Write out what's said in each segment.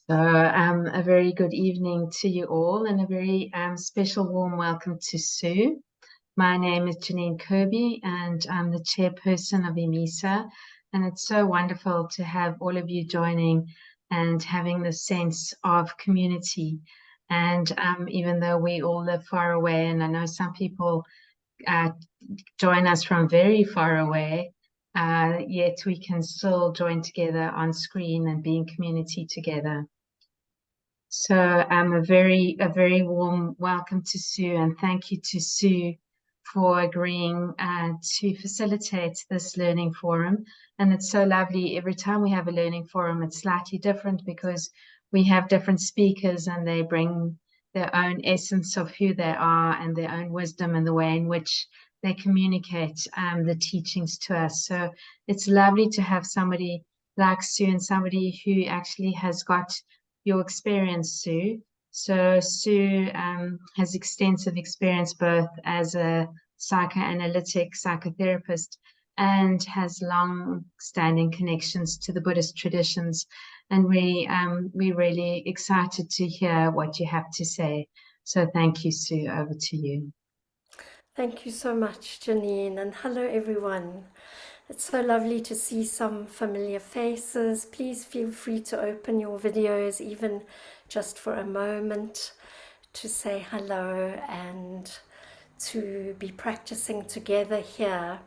A very good evening to you all, and a very special warm welcome to Sue. My name is Janine Kirby, and I'm the chairperson of EMISA, and it's so wonderful to have all of you joining and having the sense of community. And even though we all live far away, and I know some people join us from very far away, yet we can still join together on screen and be in community together. So a very warm welcome to Sue, and thank you to Sue for agreeing to facilitate this learning forum. And it's so lovely. Every time we have a learning forum, it's slightly different because we have different speakers and they bring their own essence of who they are and their own wisdom and the way in which they communicate the teachings to us. So it's lovely to have somebody like Sue and somebody who actually has got your experience, Sue. So Sue has extensive experience both as a psychoanalytic psychotherapist and has long-standing connections to the Buddhist traditions. And we're really excited to hear what you have to say. So thank you, Sue. Over to you. Thank you so much, Janine, and hello everyone. It's so lovely to see some familiar faces. Please feel free to open your videos even just for a moment to say hello and to be practicing together here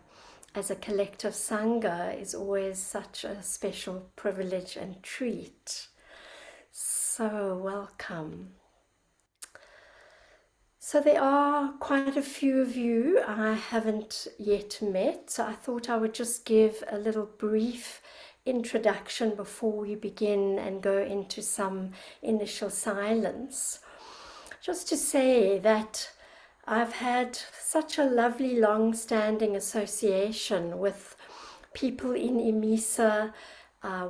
as a collective Sangha is always such a special privilege and treat. So welcome. So there are quite a few of you I haven't yet met, so I thought I would just give a little brief introduction before we begin and go into some initial silence. Just to say that I've had such a lovely long-standing association with people in EMISA,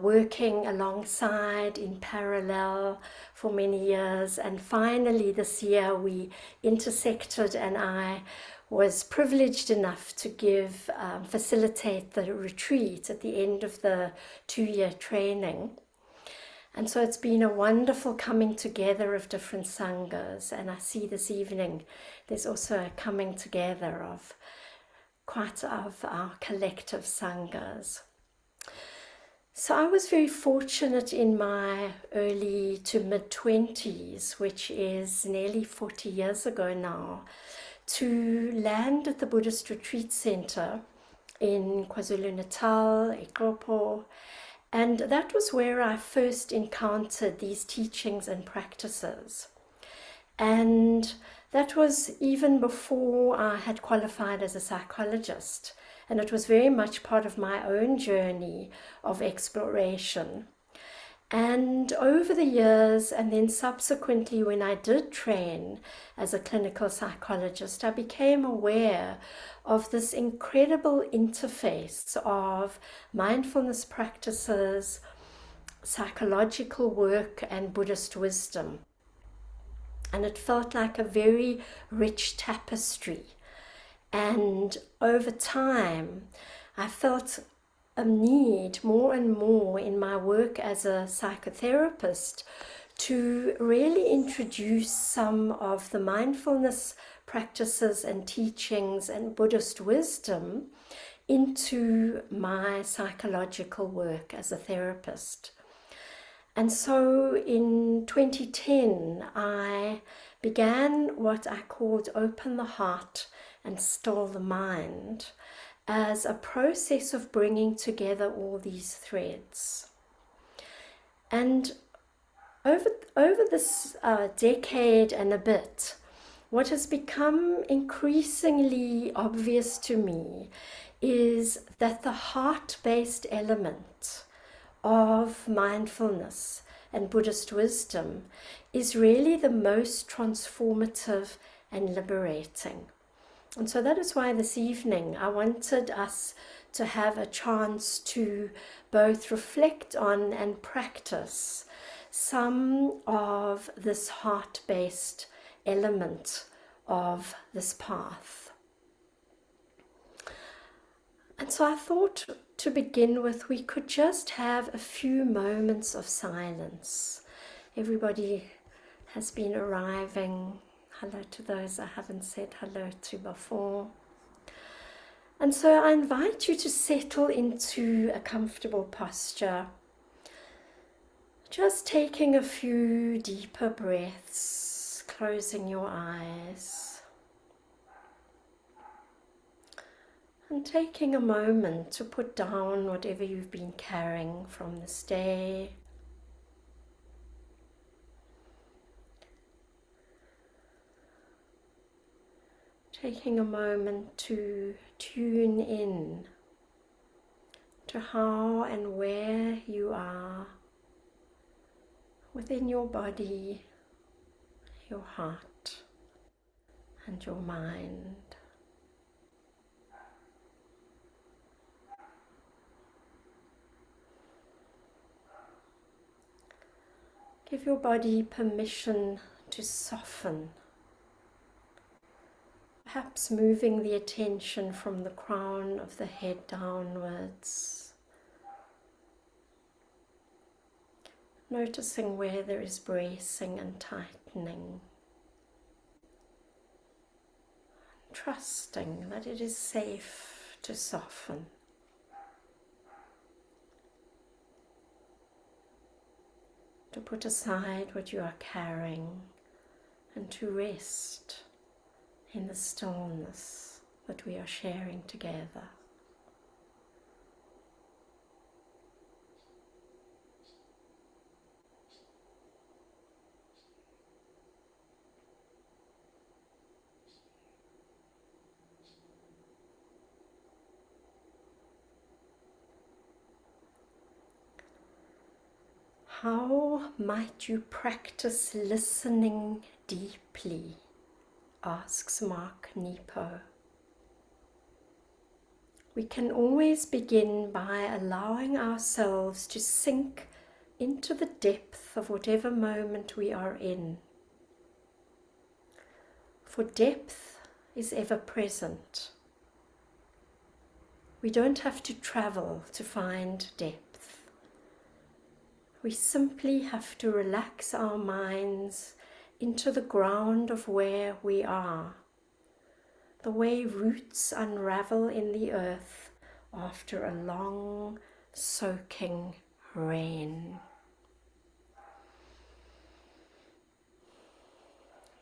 working alongside in parallel for many years, and finally this year we intersected and I was privileged enough to facilitate the retreat at the end of the 2-year training. And so it's been a wonderful coming together of different sanghas, and I see this evening there's also a coming together of quite of our collective sanghas. So I was very fortunate in my early to mid-20s, which is nearly 40 years ago now, to land at the Buddhist Retreat Centre in KwaZulu-Natal, Ixopo, and that was where I first encountered these teachings and practices. And that was even before I had qualified as a psychologist. And it was very much part of my own journey of exploration. And over the years, and then subsequently when I did train as a clinical psychologist, I became aware of this incredible interface of mindfulness practices, psychological work, and Buddhist wisdom. And it felt like a very rich tapestry. And over time, I felt a need more and more in my work as a psychotherapist to really introduce some of the mindfulness practices and teachings and Buddhist wisdom into my psychological work as a therapist. And so in 2010, I began what I called Open the Heart and Still the Mind as a process of bringing together all these threads. And over this decade and a bit, what has become increasingly obvious to me is that the heart-based element of mindfulness and Buddhist wisdom is really the most transformative and liberating. And so that is why this evening I wanted us to have a chance to both reflect on and practice some of this heart-based element of this path. And so I thought to begin with, we could just have a few moments of silence everybody has been arriving. Hello to those I haven't said hello to before. And so I invite you to settle into a comfortable posture. Just taking a few deeper breaths, closing your eyes, and taking a moment to put down whatever you've been carrying from this day. Taking a moment to tune in to how and where you are within your body, your heart, and your mind. Give your body permission to soften, perhaps moving the attention from the crown of the head downwards, noticing where there is bracing and tightening, trusting that it is safe to soften. To put aside what you are carrying and to rest in the stillness that we are sharing together. How might you practice listening deeply? Asks Mark Nepo. We can always begin by allowing ourselves to sink into the depth of whatever moment we are in. For depth is ever present. We don't have to travel to find depth. We simply have to relax our minds into the ground of where we are, the way roots unravel in the earth after a long, soaking rain.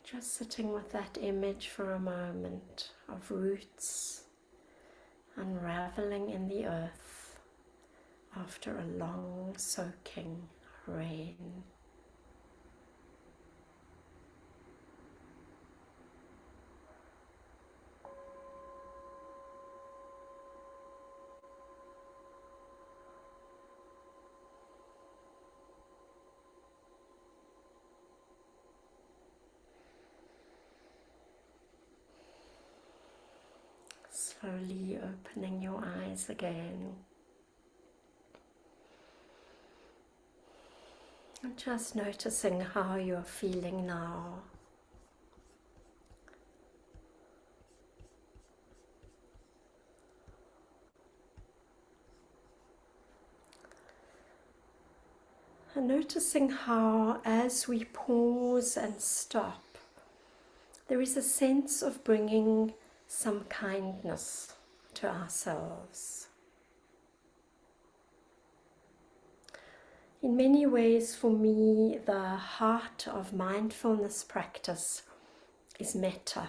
Just sitting with that image for a moment of roots unraveling in the earth after a long, soaking rain. Slowly opening your eyes again. And just noticing how you're feeling now. And noticing how, as we pause and stop, there is a sense of bringing some kindness to ourselves. In many ways, for me, the heart of mindfulness practice is metta,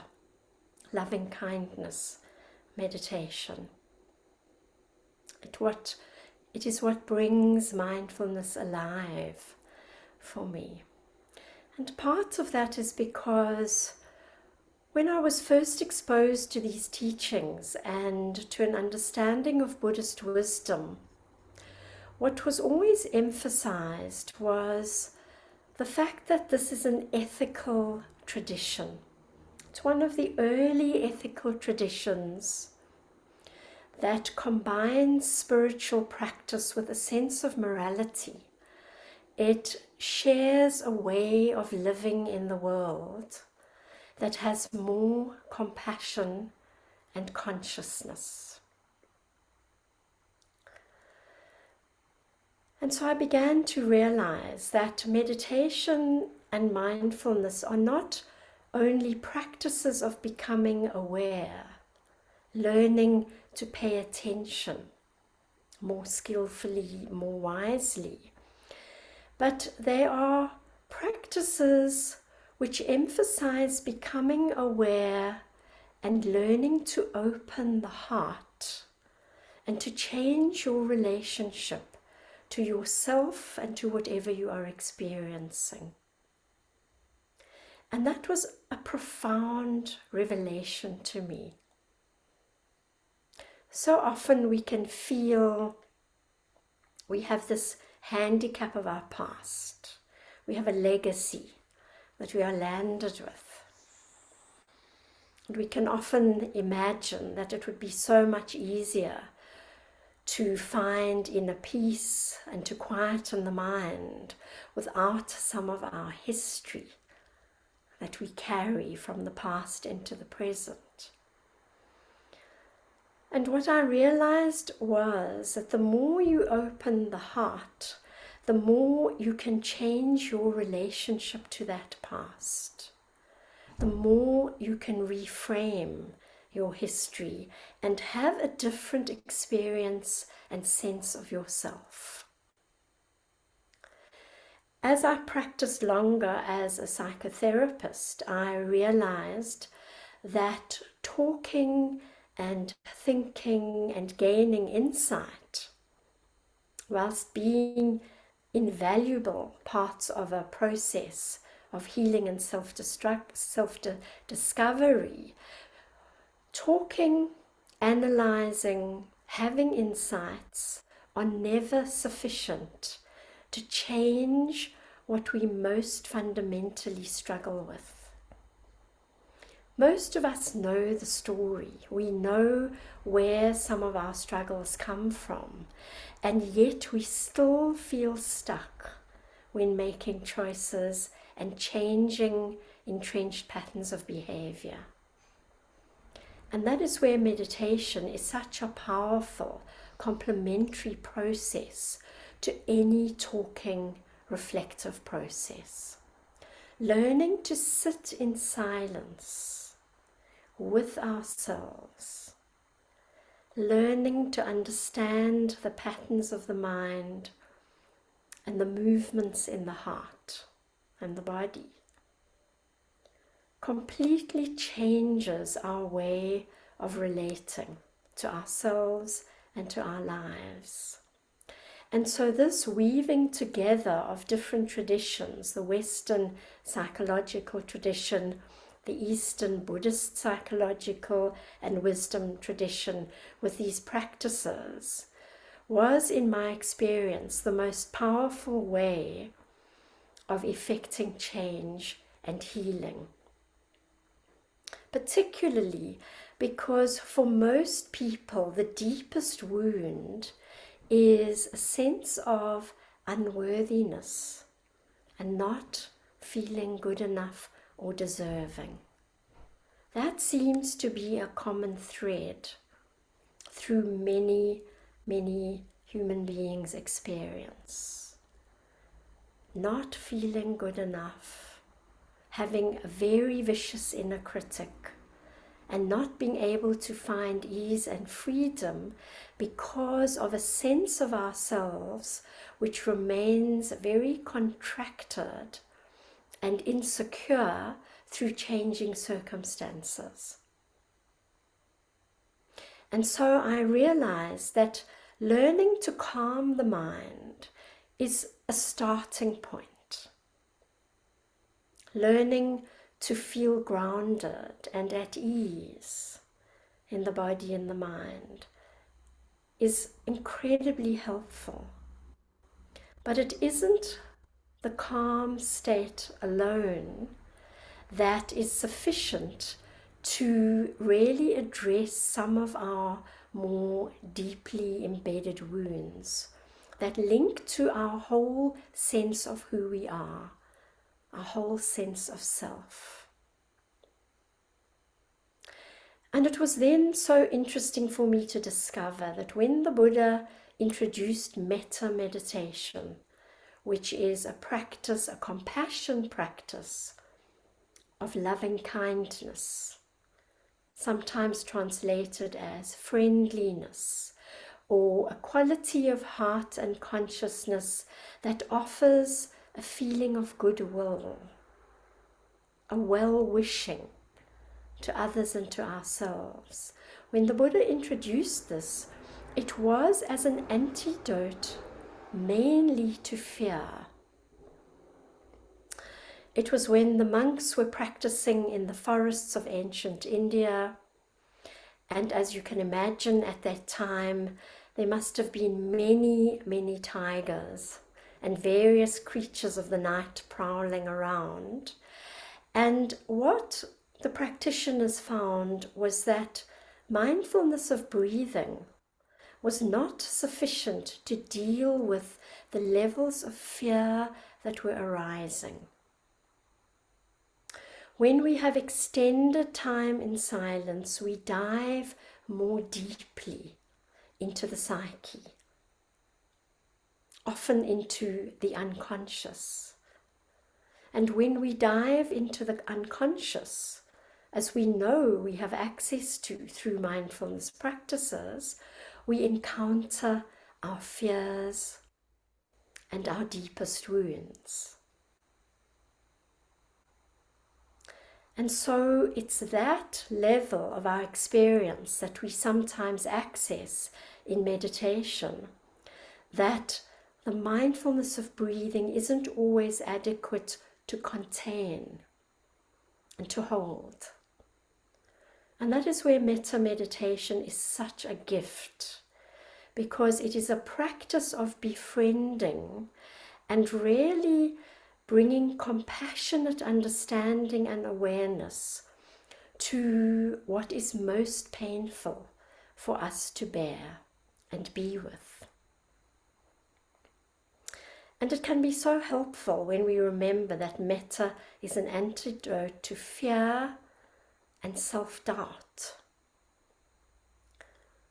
loving kindness, meditation. It is what brings mindfulness alive for me. And part of that is because when I was first exposed to these teachings and to an understanding of Buddhist wisdom, what was always emphasized was the fact that this is an ethical tradition. It's one of the early ethical traditions that combines spiritual practice with a sense of morality. It shares a way of living in the world that has more compassion and consciousness. And so I began to realize that meditation and mindfulness are not only practices of becoming aware, learning to pay attention more skillfully, more wisely, but they are practices which emphasize becoming aware and learning to open the heart and to change your relationship to yourself and to whatever you are experiencing. And that was a profound revelation to me. So often we can feel we have this handicap of our past. We have a legacy that we are landed with. And we can often imagine that it would be so much easier to find inner peace and to quieten the mind without some of our history that we carry from the past into the present. And what I realized was that the more you open the heart, the more you can change your relationship to that past. The more you can reframe your history and have a different experience and sense of yourself. As I practiced longer as a psychotherapist, I realized that talking and thinking and gaining insight, whilst being invaluable parts of a process of healing and self-discovery, talking, analyzing, having insights are never sufficient to change what we most fundamentally struggle with. Most of us know the story. We know where some of our struggles come from, and yet we still feel stuck when making choices and changing entrenched patterns of behavior. And that is where meditation is such a powerful complementary process to any talking, reflective process. Learning to sit in silence with ourselves, learning to understand the patterns of the mind and the movements in the heart and the body, completely changes our way of relating to ourselves and to our lives. And so this weaving together of different traditions, the Western psychological tradition, the Eastern Buddhist psychological and wisdom tradition with these practices, was, in my experience, the most powerful way of effecting change and healing. Particularly because for most people, the deepest wound is a sense of unworthiness and not feeling good enough or deserving. That seems to be a common thread through many, many human beings' experience. Not feeling good enough, having a very vicious inner critic, and not being able to find ease and freedom because of a sense of ourselves which remains very contracted and insecure through changing circumstances. And so I realized that learning to calm the mind is a starting point. Learning to feel grounded and at ease in the body and the mind is incredibly helpful. But it isn't the calm state alone that is sufficient to really address some of our more deeply embedded wounds that link to our whole sense of who we are, our whole sense of self. And it was then so interesting for me to discover that when the Buddha introduced metta meditation, which is a practice, a compassion practice of loving kindness, sometimes translated as friendliness, or a quality of heart and consciousness that offers a feeling of goodwill, a well-wishing to others and to ourselves. When the Buddha introduced this, it was as an antidote mainly to fear. It was when the monks were practicing in the forests of ancient India, and as you can imagine at that time, there must have been many, many tigers and various creatures of the night prowling around. And what the practitioners found was that mindfulness of breathing was not sufficient to deal with the levels of fear that were arising. When we have extended time in silence, we dive more deeply into the psyche, often into the unconscious. And when we dive into the unconscious, as we know we have access to through mindfulness practices, we encounter our fears and our deepest wounds. And so it's that level of our experience that we sometimes access in meditation, that the mindfulness of breathing isn't always adequate to contain and to hold. And that is where metta meditation is such a gift, because it is a practice of befriending and really bringing compassionate understanding and awareness to what is most painful for us to bear and be with. And it can be so helpful when we remember that metta is an antidote to fear and self-doubt.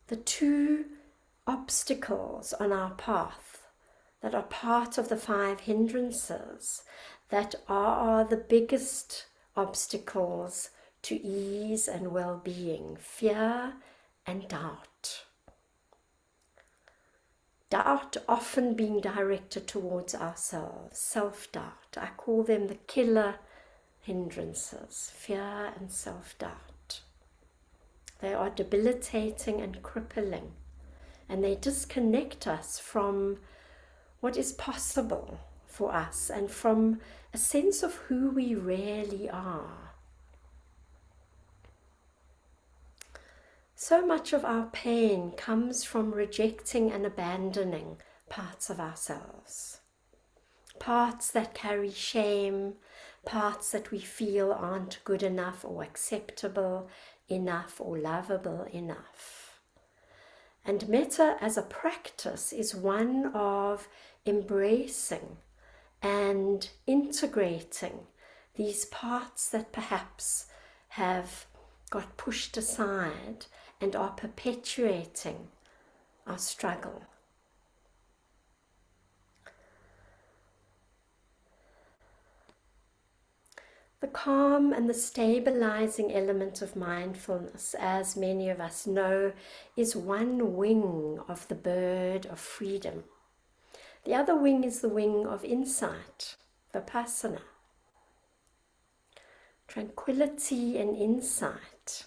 The two obstacles on our path that are part of the 5 hindrances, that are the biggest obstacles to ease and well-being: fear and doubt. Doubt often being directed towards ourselves, self-doubt. I call them the killer hindrances, fear and self-doubt. They are debilitating and crippling, and they disconnect us from what is possible for us and from a sense of who we really are. So much of our pain comes from rejecting and abandoning parts of ourselves. Parts that carry shame, parts that we feel aren't good enough or acceptable enough or lovable enough. And metta as a practice is one of embracing and integrating these parts that perhaps have got pushed aside and are perpetuating our struggle. The calm and the stabilizing element of mindfulness, as many of us know, is one wing of the bird of freedom. The other wing is the wing of insight, vipassana. Tranquility and insight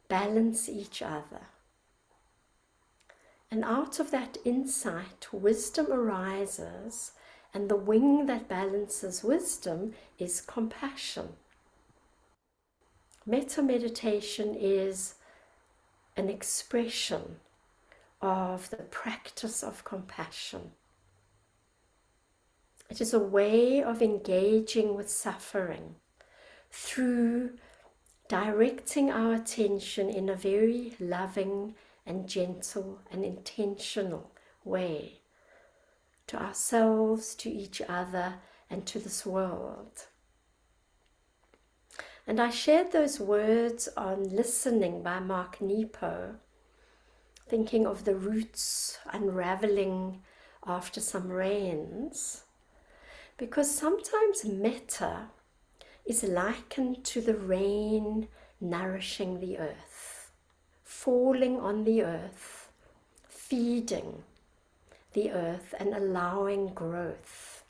balance each other. And out of that insight, wisdom arises, and the wing that balances wisdom is compassion. Metta meditation is an expression of the practice of compassion. It is a way of engaging with suffering through directing our attention in a very loving and gentle and intentional way to ourselves, to each other, and to this world. And I shared those words on Listening by Mark Nepo thinking of the roots unraveling after some rains, because sometimes metta is likened to the rain nourishing the earth, falling on the earth, feeding the earth and allowing growth.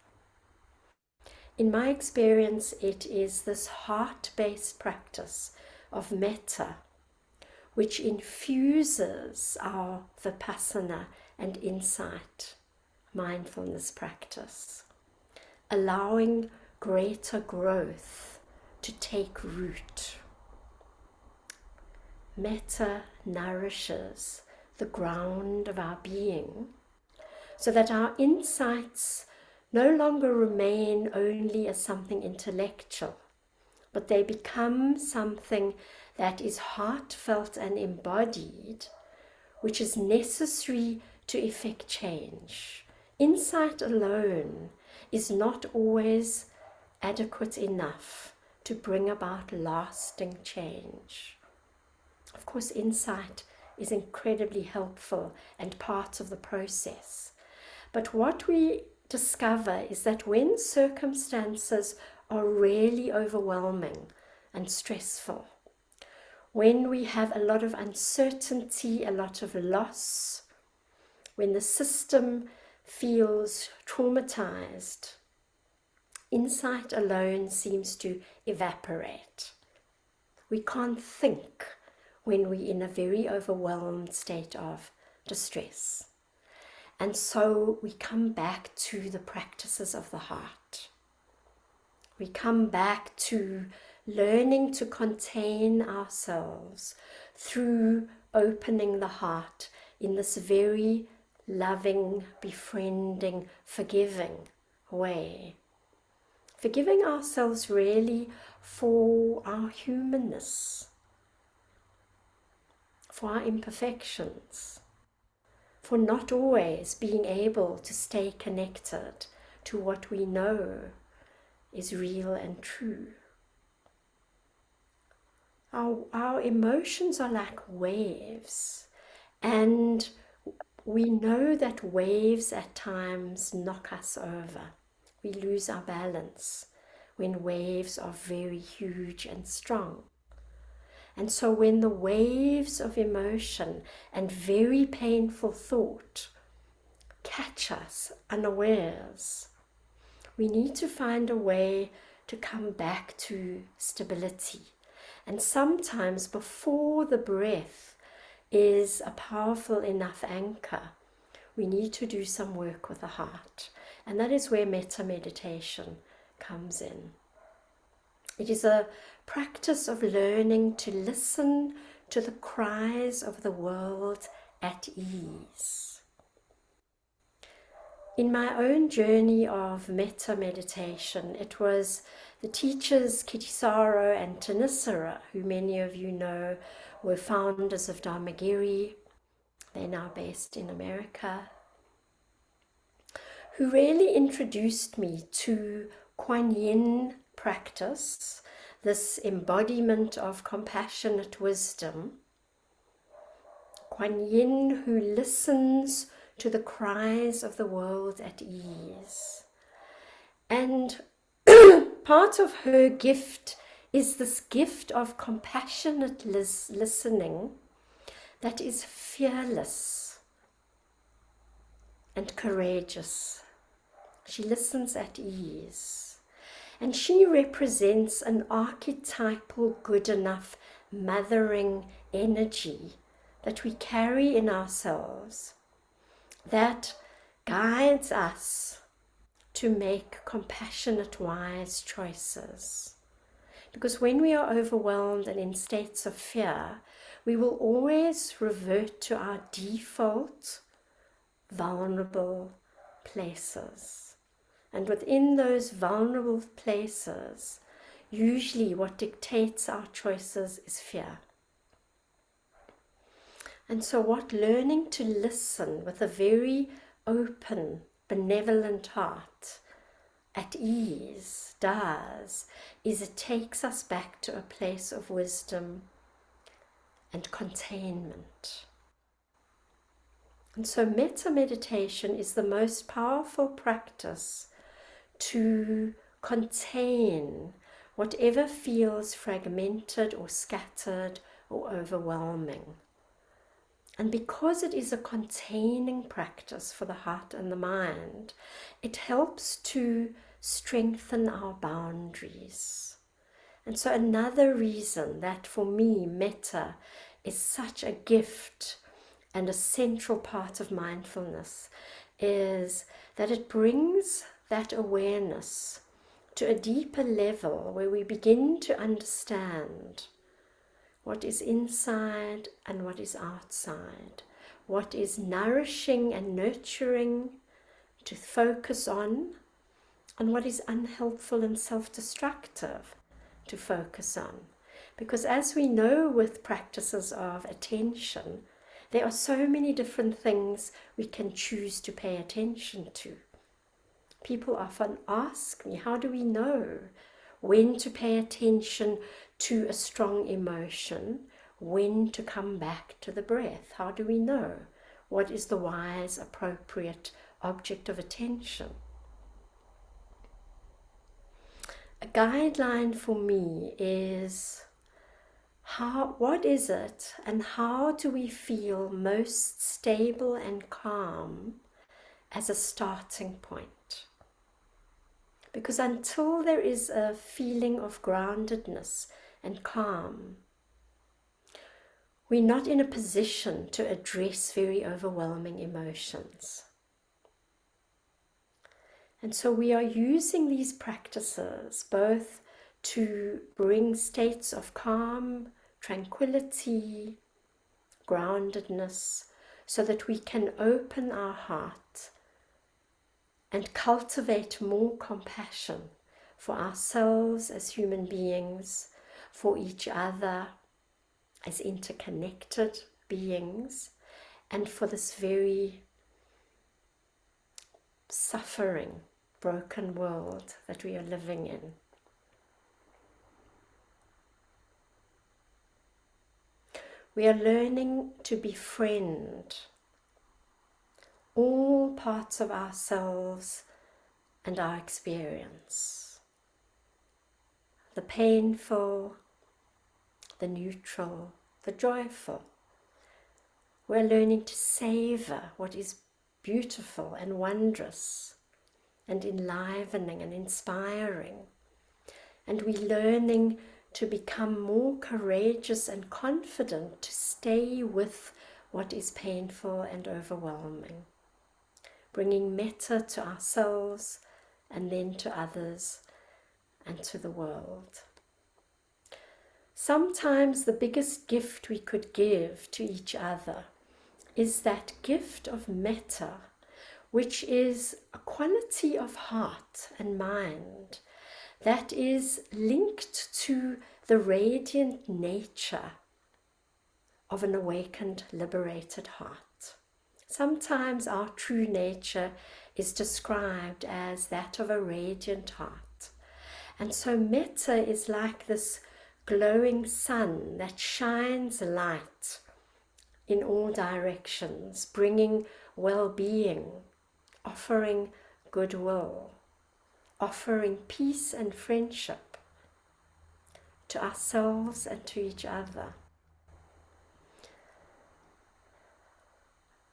In my experience, it is this heart-based practice of metta which infuses our vipassana and insight mindfulness practice, allowing greater growth to take root. Metta nourishes the ground of our being so that our insights no longer remain only as something intellectual, but they become something that is heartfelt and embodied, which is necessary to effect change. Insight alone is not always adequate enough to bring about lasting change. Of course, insight is incredibly helpful and part of the process. But what we discover is that when circumstances are really overwhelming and stressful, when we have a lot of uncertainty, a lot of loss, when the system feels traumatized, insight alone seems to evaporate. We can't think when we're in a very overwhelmed state of distress. And so we come back to the practices of the heart. We come back to learning to contain ourselves through opening the heart in this very loving, befriending, forgiving way. Forgiving ourselves really for our humanness, for our imperfections, for not always being able to stay connected to what we know is real and true. Our emotions are like waves, and we know that waves at times knock us over. We lose our balance when waves are very huge and strong. And so when the waves of emotion and very painful thought catch us unawares, we need to find a way to come back to stability. And sometimes before the breath is a powerful enough anchor, we need to do some work with the heart. And that is where metta meditation comes in. It is a practice of learning to listen to the cries of the world at ease. In my own journey of metta meditation, it was the teachers Kittisaro and Thanissara, who many of you know were founders of Dharmagiri. They're now based in America, who really introduced me to Kuan Yin practice, this embodiment of compassionate wisdom. Kuan Yin, who listens to the cries of the world at ease. And part of her gift is this gift of compassionate listening that is fearless and courageous. She listens at ease. And she represents an archetypal good enough mothering energy that we carry in ourselves that guides us to make compassionate, wise choices. Because when we are overwhelmed and in states of fear, we will always revert to our default, vulnerable places. And within those vulnerable places, usually what dictates our choices is fear. And so what learning to listen with a very open, benevolent heart at ease does is it takes us back to a place of wisdom and containment. And so metta meditation is the most powerful practice to contain whatever feels fragmented or scattered or overwhelming. And because it is a containing practice for the heart and the mind, it helps to strengthen our boundaries. And so another reason that for me metta is such a gift and a central part of mindfulness is that it brings that awareness to a deeper level where we begin to understand what is inside and what is outside, what is nourishing and nurturing to focus on, and what is unhelpful and self-destructive to focus on. Because as we know with practices of attention, there are so many different things we can choose to pay attention to. People often ask me, how do we know when to pay attention to a strong emotion, when to come back to the breath? How do we know what is the wise, appropriate object of attention? A guideline for me is what is it and how do we feel most stable and calm as a starting point? Because until there is a feeling of groundedness and calm, we're not in a position to address very overwhelming emotions. And so we are using these practices both to bring states of calm, tranquility, groundedness, so that we can open our heart and cultivate more compassion for ourselves as human beings, for each other as interconnected beings, and for this very suffering, broken world that we are living in. We are learning to befriend all parts of ourselves and our experience. The painful, the neutral, the joyful. We're learning to savor what is beautiful and wondrous and enlivening and inspiring. And we're learning to become more courageous and confident to stay with what is painful and overwhelming, bringing metta to ourselves and then to others and to the world. Sometimes the biggest gift we could give to each other is that gift of metta, which is a quality of heart and mind that is linked to the radiant nature of an awakened, liberated heart. Sometimes our true nature is described as that of a radiant heart. And so metta is like this glowing sun that shines light in all directions, bringing well-being, offering goodwill, offering peace and friendship to ourselves and to each other.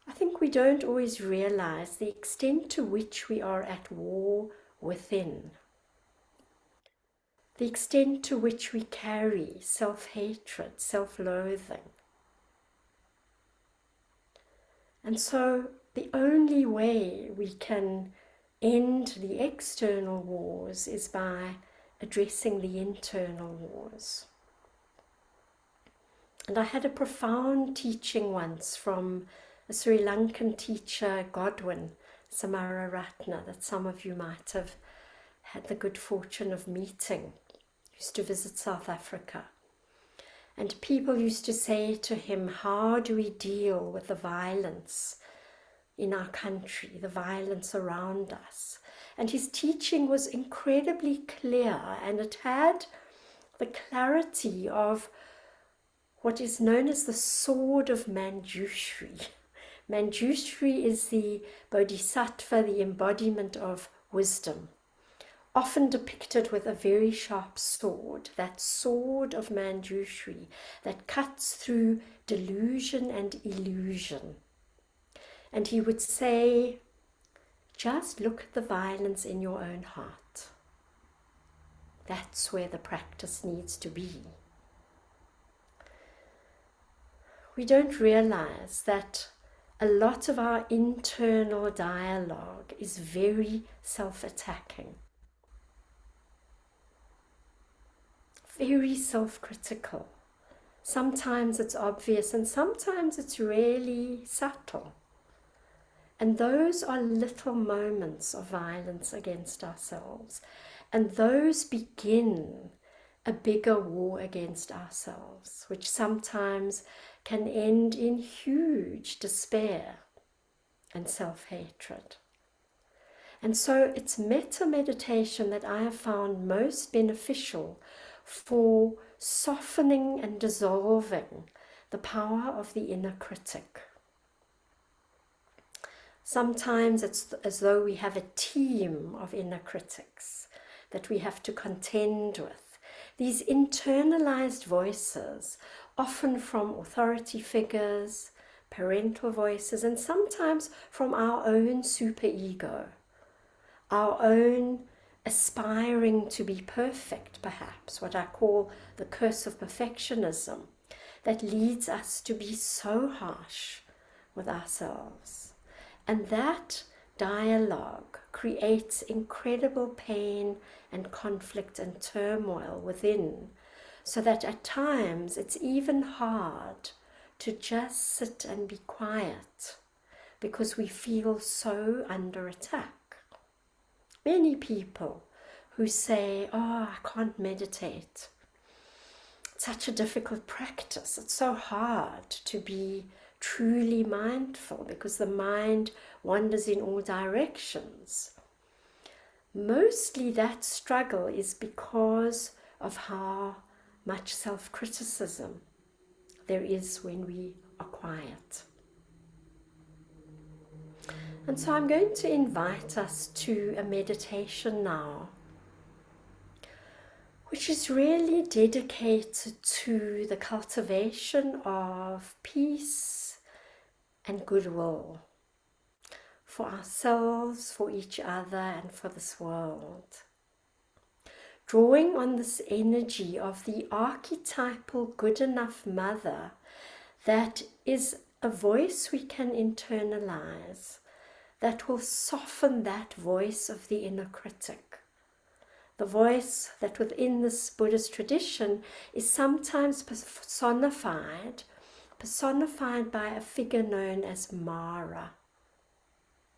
I think we don't always realize the extent to which we are at war within, the extent to which we carry self-hatred, self-loathing. And so the only way we can end the external wars is by addressing the internal wars. And I had a profound teaching once from a Sri Lankan teacher, Godwin Samararatna, that some of you might have had the good fortune of meeting. He used to visit South Africa. And people used to say to him, how do we deal with the violence in our country, the violence around us? And his teaching was incredibly clear, and it had the clarity of what is known as the sword of Manjushri, Manjushri is the bodhisattva, the embodiment of wisdom, often depicted with a very sharp sword, that sword of Manjushri that cuts through delusion and illusion. And he would say, just look at the violence in your own heart. That's where the practice needs to be. We don't realize that a lot of our internal dialogue is very self-attacking, very self-critical. Sometimes it's obvious and sometimes it's really subtle. And those are little moments of violence against ourselves. And those begin a bigger war against ourselves, which sometimes can end in huge despair and self-hatred. And so it's metta meditation that I have found most beneficial for softening and dissolving the power of the inner critic. Sometimes it's as though we have a team of inner critics that we have to contend with. These internalized voices, often from authority figures, parental voices, and sometimes from our own superego, our own aspiring to be perfect, perhaps, what I call the curse of perfectionism, that leads us to be so harsh with ourselves. And that dialogue creates incredible pain and conflict and turmoil within, so that at times it's even hard to just sit and be quiet because we feel so under attack. Many people who say, oh, I can't meditate. It's such a difficult practice. It's so hard to be truly mindful because the mind wanders in all directions. Mostly that struggle is because of how much self-criticism there is when we are quiet. And so I'm going to invite us to a meditation now, which is really dedicated to the cultivation of peace and goodwill for ourselves, for each other, and for this world. Drawing on this energy of the archetypal good enough mother that is a voice we can internalize, that will soften that voice of the inner critic. The voice that within this Buddhist tradition is sometimes personified by a figure known as Mara.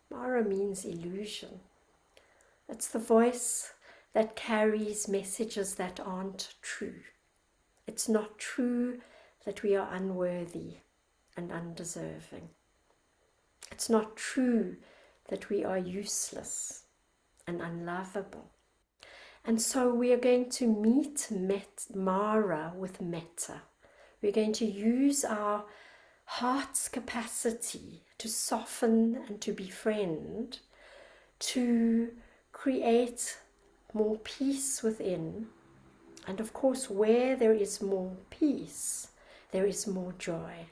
Mara means illusion. It's the voice that carries messages that aren't true. It's not true that we are unworthy and undeserving. It's not true that we are useless and unlovable. And so we are going to meet Mara with metta. We're going to use our heart's capacity to soften and to befriend, to create more peace within. And of course, where there is more peace, there is more joy.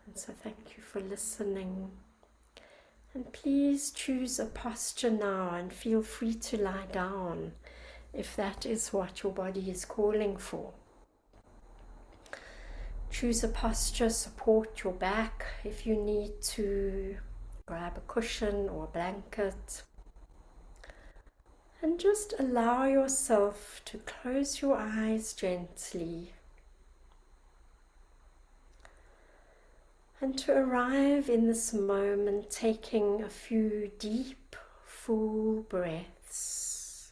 And so thank you for listening. And please choose a posture now and feel free to lie down if that is what your body is calling for. Choose a posture, support your back if you need to, grab a cushion or a blanket. And just allow yourself to close your eyes gently and to arrive in this moment taking a few deep, full breaths.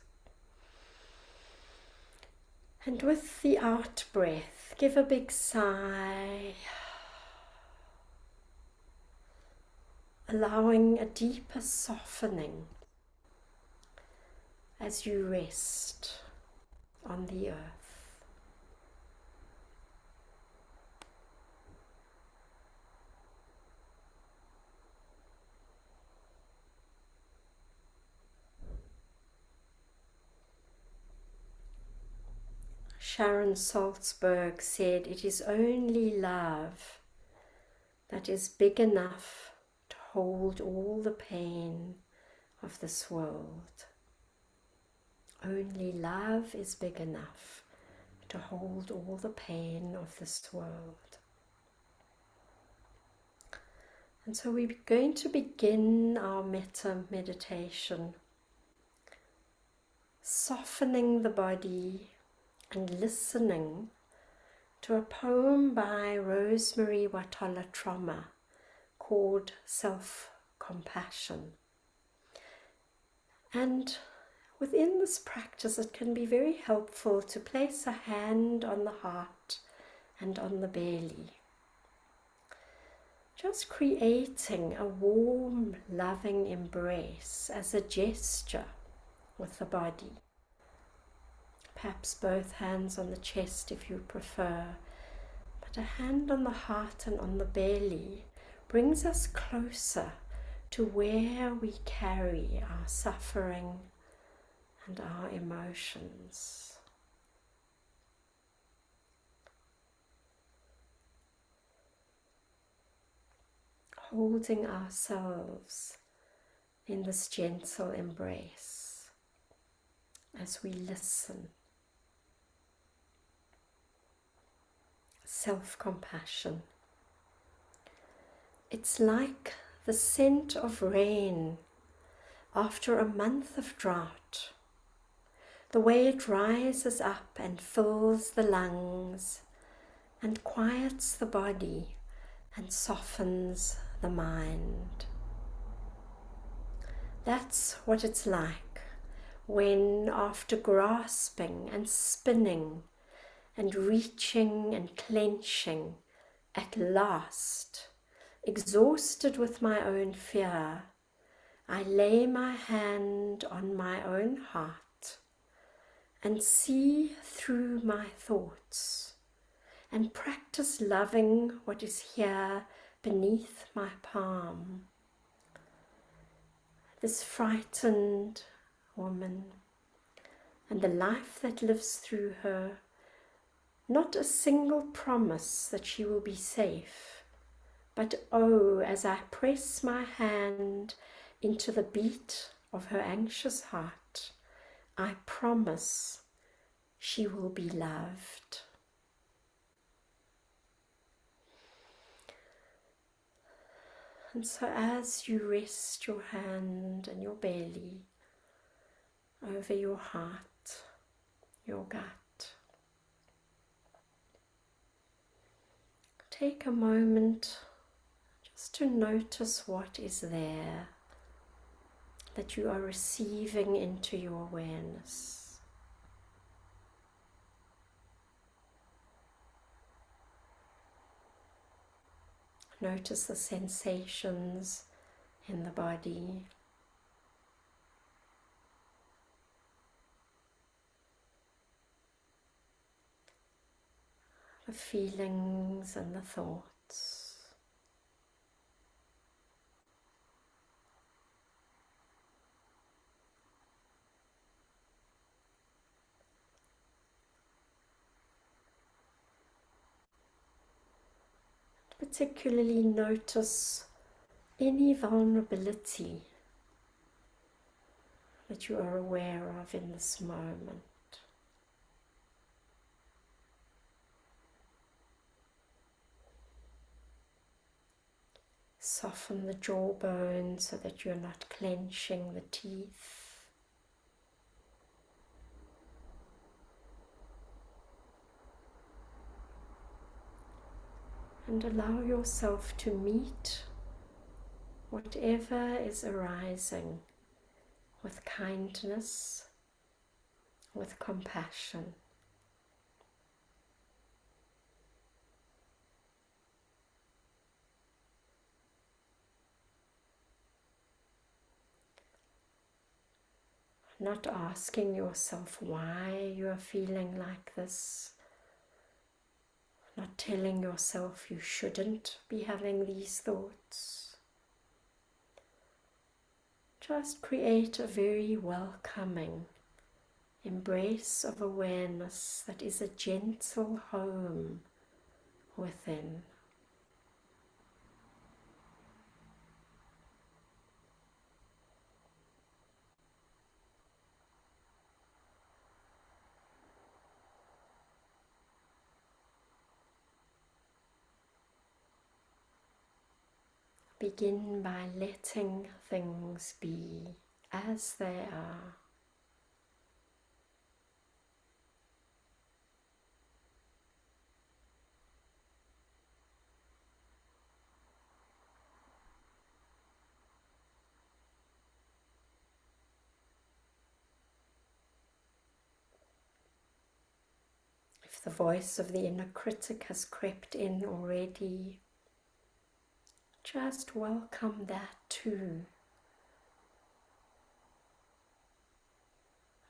And with the out breath, give a big sigh, allowing a deeper softening as you rest on the earth. Sharon Salzberg said, "It is only love that is big enough to hold all the pain of this world." Only love is big enough to hold all the pain of this world. And so we're going to begin our metta meditation, softening the body and listening to a poem by Rosemary Watola Troma called Self-Compassion. And within this practice, it can be very helpful to place a hand on the heart and on the belly, just creating a warm, loving embrace as a gesture with the body. Perhaps both hands on the chest if you prefer, but a hand on the heart and on the belly brings us closer to where we carry our suffering and our emotions. Holding ourselves in this gentle embrace as we listen. Self-compassion. It's like the scent of rain after a month of drought. The way it rises up and fills the lungs and quiets the body and softens the mind. That's what it's like when, after grasping and spinning and reaching and clenching, at last, exhausted with my own fear, I lay my hand on my own heart and see through my thoughts and practice loving what is here beneath my palm. This frightened woman and the life that lives through her, not a single promise that she will be safe, but oh, as I press my hand into the beat of her anxious heart, I promise she will be loved. And so as you rest your hand and your belly over your heart, your gut, take a moment just to notice what is there that you are receiving into your awareness. Notice the sensations in the body. The feelings and the thoughts. Particularly notice any vulnerability that you are aware of in this moment. Soften the jawbone so that you're not clenching the teeth. And allow yourself to meet whatever is arising with kindness, with compassion. Not asking yourself why you are feeling like this. Not telling yourself you shouldn't be having these thoughts. Just create a very welcoming embrace of awareness that is a gentle home within. Begin by letting things be as they are. If the voice of the inner critic has crept in already, just welcome that too.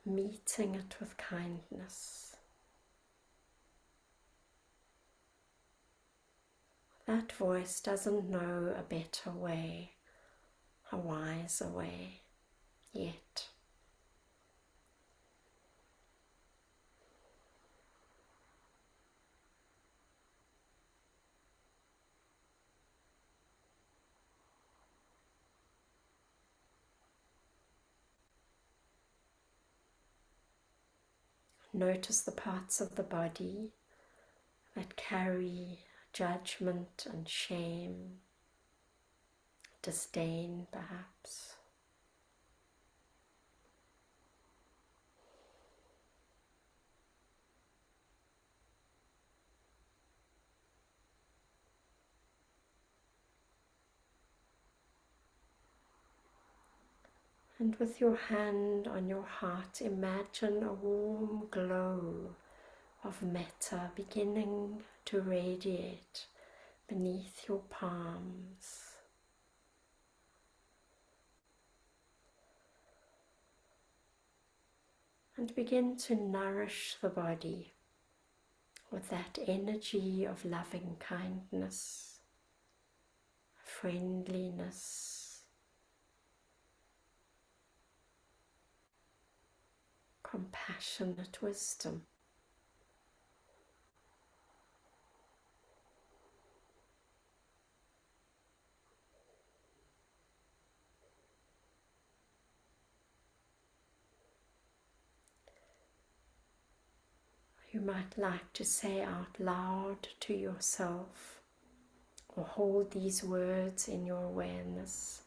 Meeting it with kindness. That voice doesn't know a better way, a wiser way, yet. Notice the parts of the body that carry judgment and shame, disdain perhaps. And with your hand on your heart, imagine a warm glow of metta beginning to radiate beneath your palms. And begin to nourish the body with that energy of loving kindness, friendliness, compassionate wisdom. You might like to say out loud to yourself, or hold these words in your awareness.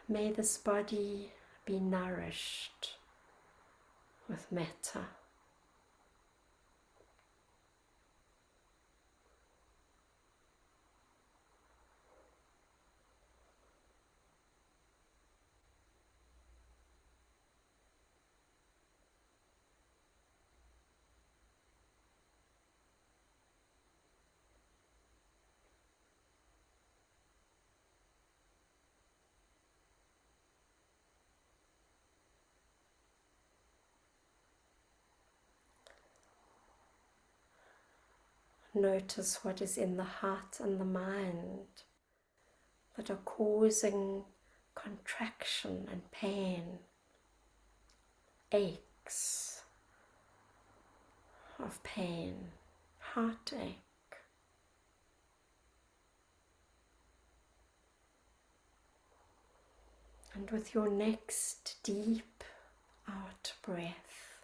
May this body be nourished with metta. Notice what is in the heart and the mind that are causing contraction and pain, aches of pain, heartache. And with your next deep out breath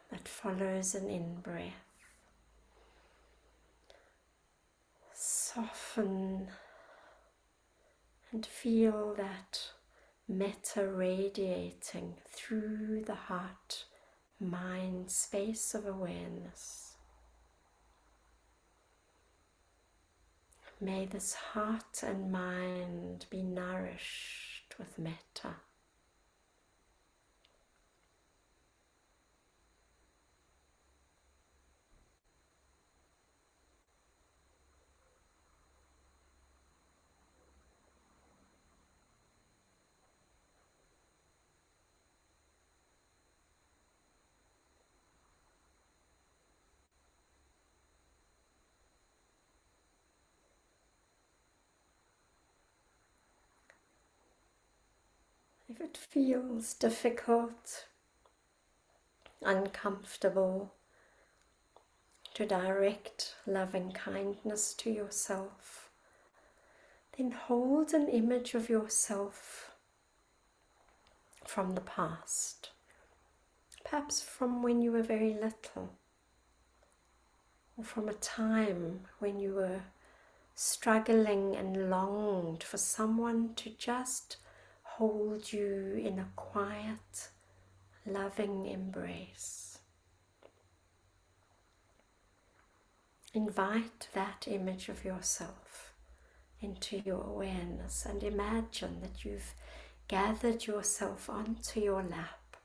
that follows an in-breath, soften and feel that metta radiating through the heart, mind space of awareness. May this heart and mind be nourished with metta. If it feels difficult, uncomfortable to direct loving kindness to yourself, then hold an image of yourself from the past, perhaps from when you were very little, or from a time when you were struggling and longed for someone to just hold you in a quiet, loving embrace. Invite that image of yourself into your awareness and imagine that you've gathered yourself onto your lap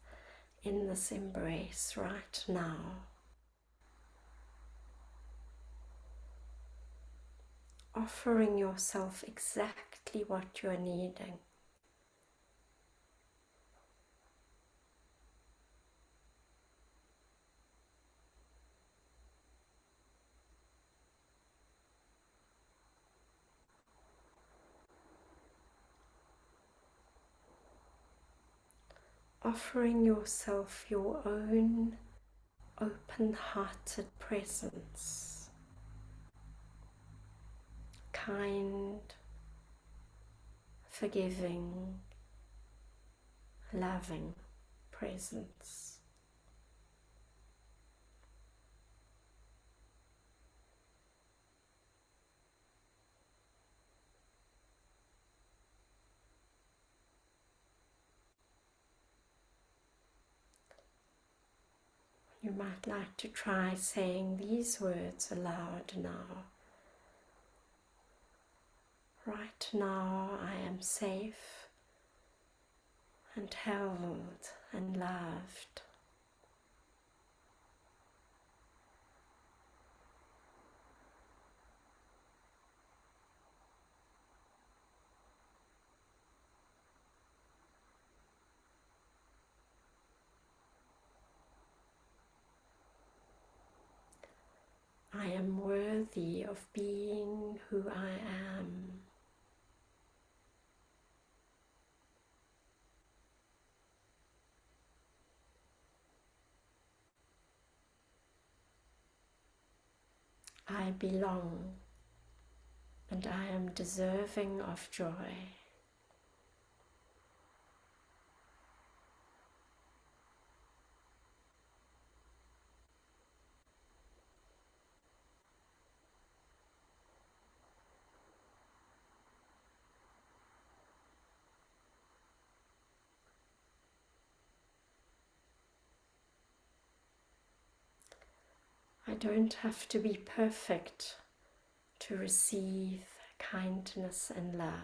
in this embrace right now. Offering yourself exactly what you are needing. Offering yourself your own open-hearted presence, kind, forgiving, loving presence. You might like to try saying these words aloud now. Right now I am safe and held and loved. I am worthy of being who I am. I belong and I am deserving of joy. I don't have to be perfect to receive kindness and love.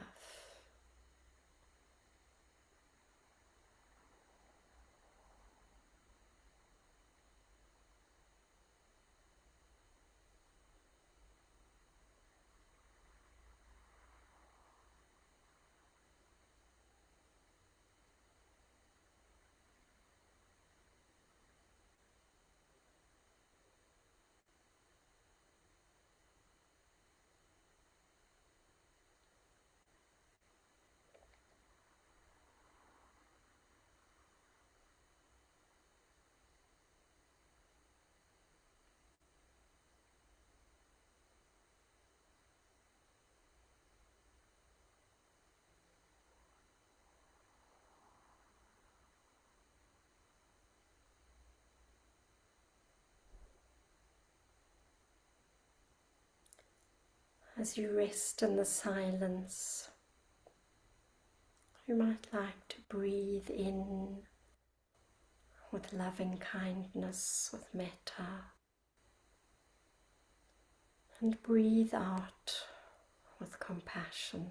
As you rest in the silence, you might like to breathe in with loving kindness, with metta, and breathe out with compassion.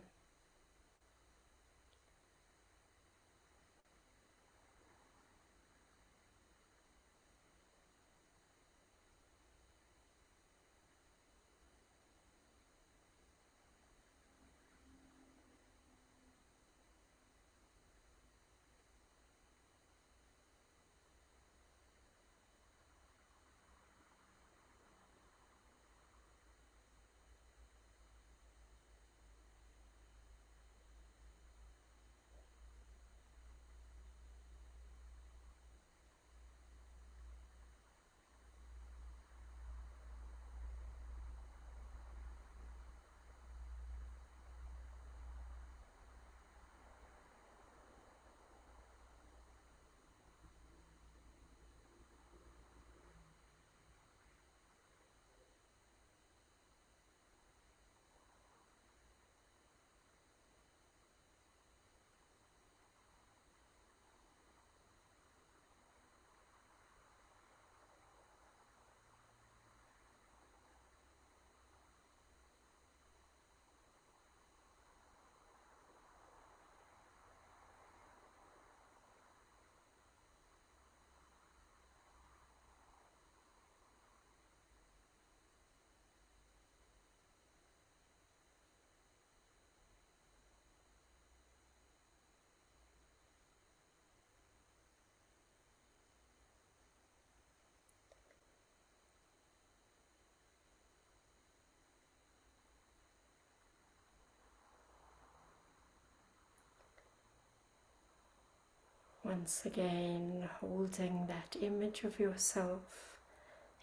Once again, holding that image of yourself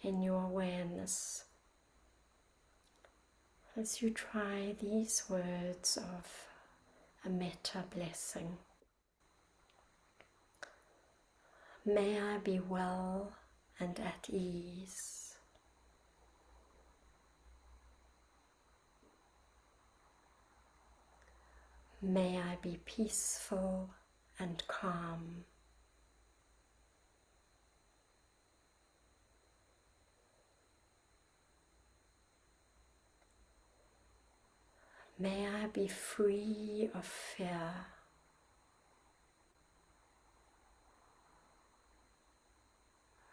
in your awareness as you try these words of a metta blessing. May I be well and at ease. May I be peaceful and calm. May I be free of fear.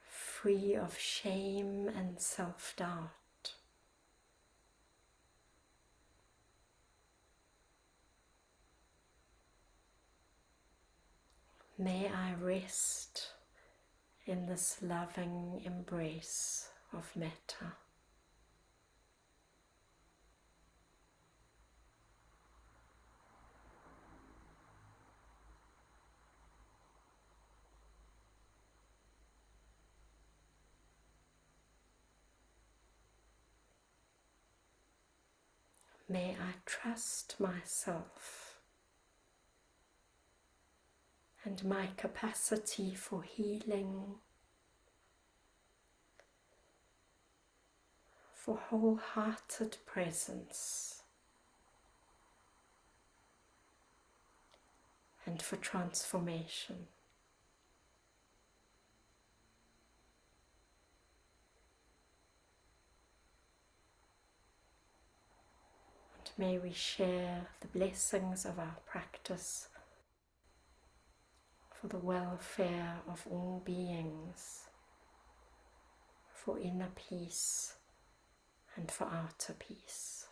Free of shame and self-doubt. May I rest in this loving embrace of metta. May I trust myself and my capacity for healing, for wholehearted presence, and for transformation. And may we share the blessings of our practice for the welfare of all beings, for inner peace and for outer peace.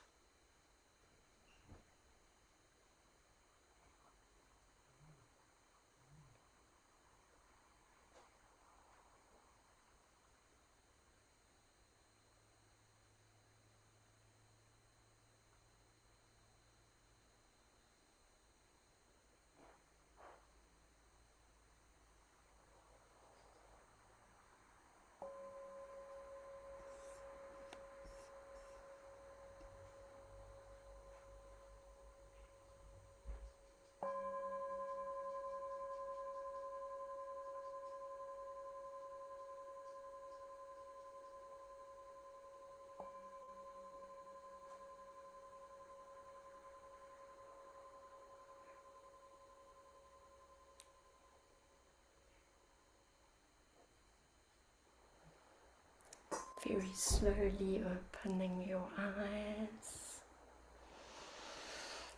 Very slowly opening your eyes,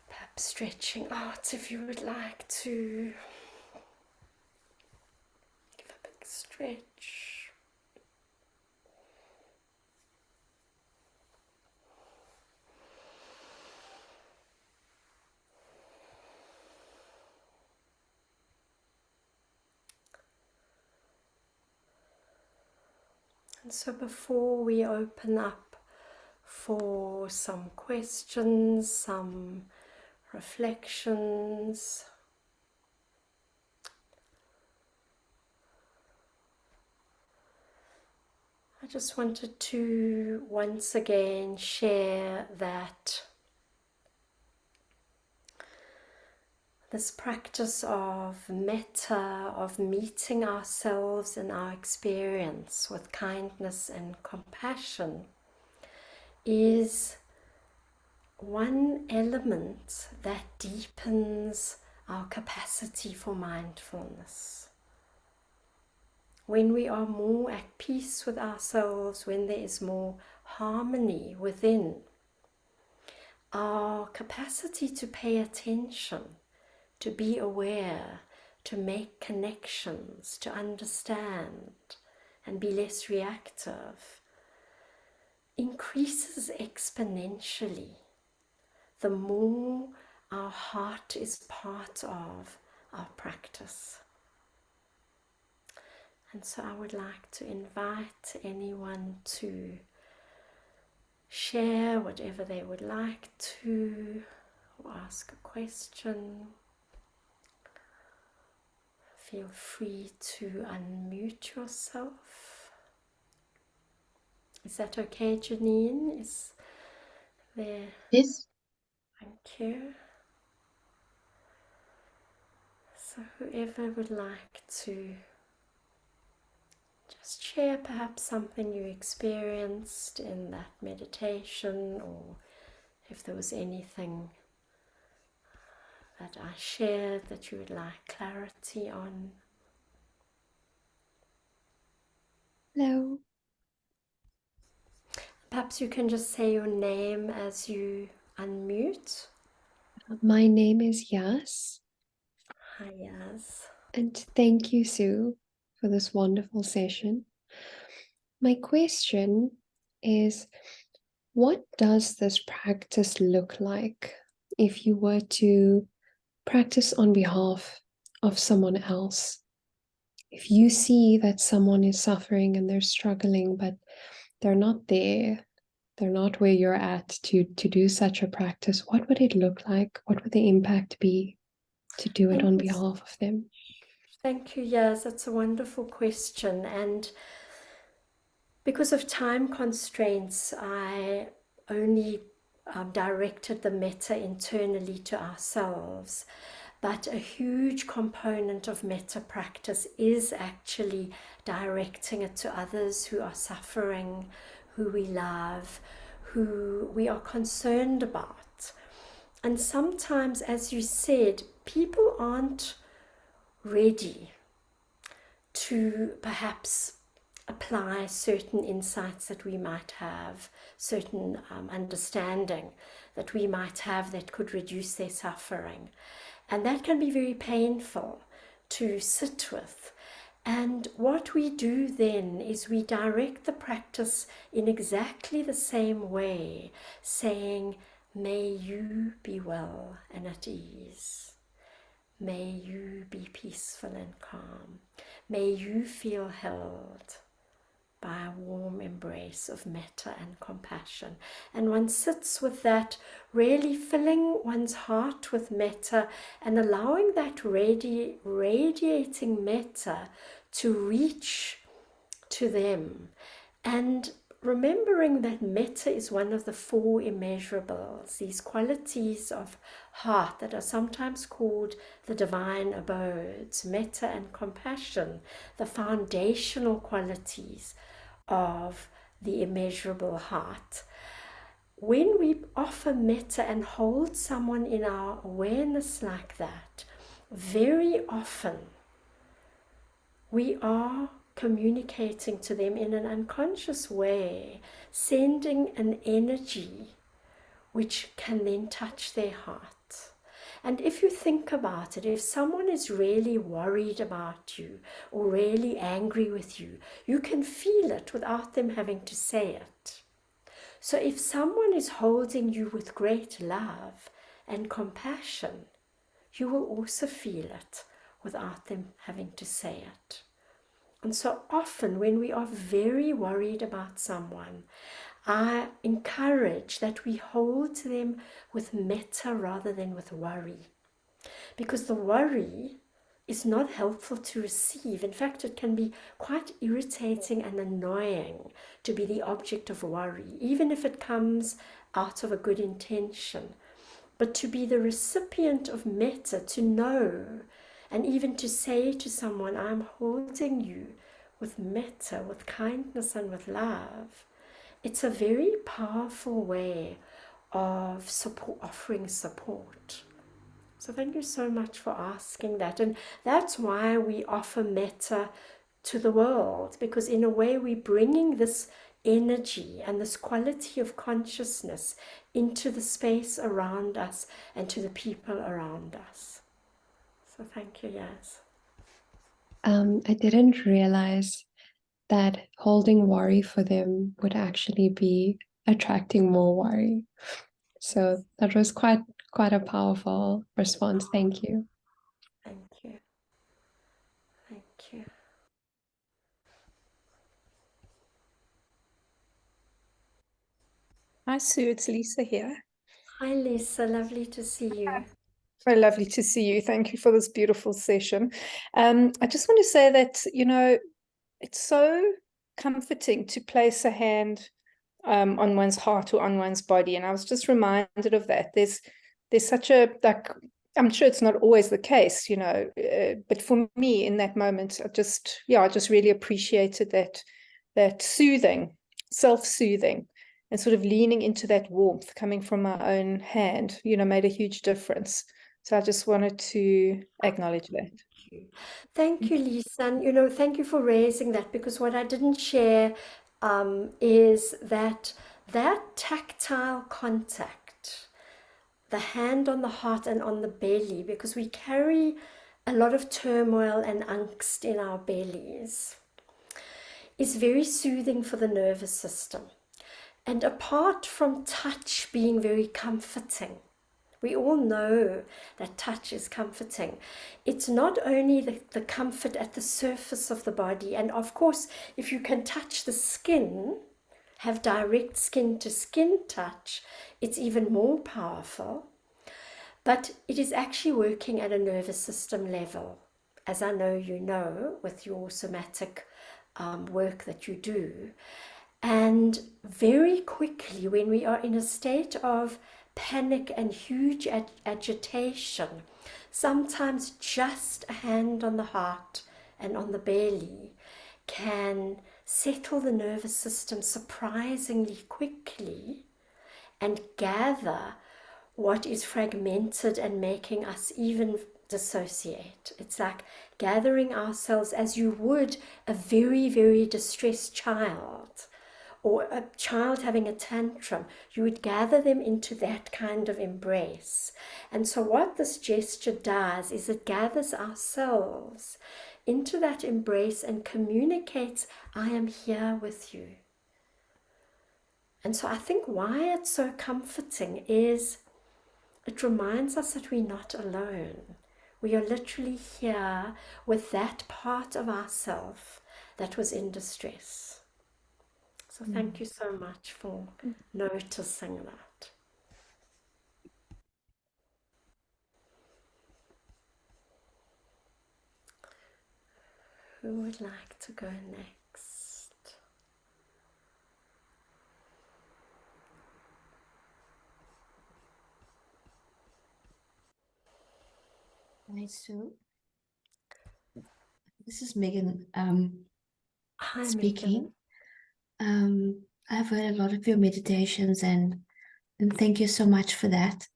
perhaps stretching out if you would like to. Give a big stretch. And so before we open up for some questions, some reflections, I just wanted to once again share that this practice of metta, of meeting ourselves and our experience with kindness and compassion, is one element that deepens our capacity for mindfulness. When we are more at peace with ourselves, when there is more harmony within, our capacity to pay attention, to be aware, to make connections, to understand and be less reactive increases exponentially the more our heart is part of our practice. And so I would like to invite anyone to share whatever they would like to, or ask a question. Feel free to unmute yourself. Is that okay, Janine? Is there? Yes. Thank you. So whoever would like to just share perhaps something you experienced in that meditation, or if there was anything that I shared that you would like clarity on. Hello, Perhaps you can just say your name as you unmute. my name is Yas, Hi, Yas. and thank you, Sue, for this wonderful session. My question is, what does this practice look like if you were to practice on behalf of someone else? If you see that someone is suffering and they're struggling, but they're not there, they're not where you're at to do such a practice, what would it look like? What would the impact be to do it on behalf of them? Thank you, Yas. That's a wonderful question. And because of time constraints, I only directed the metta internally to ourselves. But a huge component of metta practice is actually directing it to others who are suffering, who we love, who we are concerned about. And sometimes, as you said, people aren't ready to perhaps apply certain insights that we might have, certain understanding that we might have that could reduce their suffering. And that can be very painful to sit with. And what we do then is we direct the practice in exactly the same way, saying, may you be well and at ease. May you be peaceful and calm. May you feel held by a warm embrace of metta and compassion. And one sits with that, really filling one's heart with metta and allowing that radiating metta to reach to them. And remembering that metta is one of the four immeasurables, these qualities of heart that are sometimes called the divine abodes, metta and compassion, the foundational qualities of the immeasurable heart. When we offer metta and hold someone in our awareness like that, very often we are communicating to them in an unconscious way, sending an energy which can then touch their heart. And if you think about it, if someone is really worried about you or really angry with you, you can feel it without them having to say it. So if someone is holding you with great love and compassion, you will also feel it without them having to say it. And so often when we are very worried about someone, I encourage that we hold them with metta rather than with worry. Because the worry is not helpful to receive. In fact, it can be quite irritating and annoying to be the object of worry, even if it comes out of a good intention. But to be the recipient of metta, to know, and even to say to someone, I'm holding you with metta, with kindness and with love, it's a very powerful way of offering support. So thank you so much for asking that. And that's why we offer metta to the world, because in a way we're bringing this energy and this quality of consciousness into the space around us and to the people around us. So thank you, Yas. I didn't realize that holding worry for them would actually be attracting more worry. So that was quite a powerful response. Thank you. Thank you. Thank you. Hi Sue, it's Lisa here. Hi Lisa, lovely to see you. Very lovely to see you. Thank you for this beautiful session. I just want to say that, it's so comforting to place a hand on one's heart or on one's body. And I was just reminded of that. There's such a, like, I'm sure it's not always the case, but for me in that moment, I just really appreciated that soothing, self-soothing, and sort of leaning into that warmth coming from my own hand, made a huge difference. So I just wanted to acknowledge that. Thank you, Lisa. And, thank you for raising that, because what I didn't share is that tactile contact, the hand on the heart and on the belly, because we carry a lot of turmoil and angst in our bellies, is very soothing for the nervous system. And apart from touch being very comforting, we all know that touch is comforting. It's not only the comfort at the surface of the body, and of course, if you can touch the skin, have direct skin to skin touch, it's even more powerful. But it is actually working at a nervous system level, as I know you know with your somatic work that you do. And very quickly, when we are in a state of panic and huge agitation, sometimes just a hand on the heart and on the belly can settle the nervous system surprisingly quickly and gather what is fragmented and making us even dissociate. It's like gathering ourselves as you would a very, very distressed child, or a child having a tantrum. You would gather them into that kind of embrace. And so what this gesture does is it gathers ourselves into that embrace and communicates, I am here with you. And so I think why it's so comforting is it reminds us that we're not alone. We are literally here with that part of ourself that was in distress. So thank you so much for noticing that. Who would like to go next? Hi, Sue. This is Megan Hi, speaking. Megan. I've heard a lot of your meditations and thank you so much for that.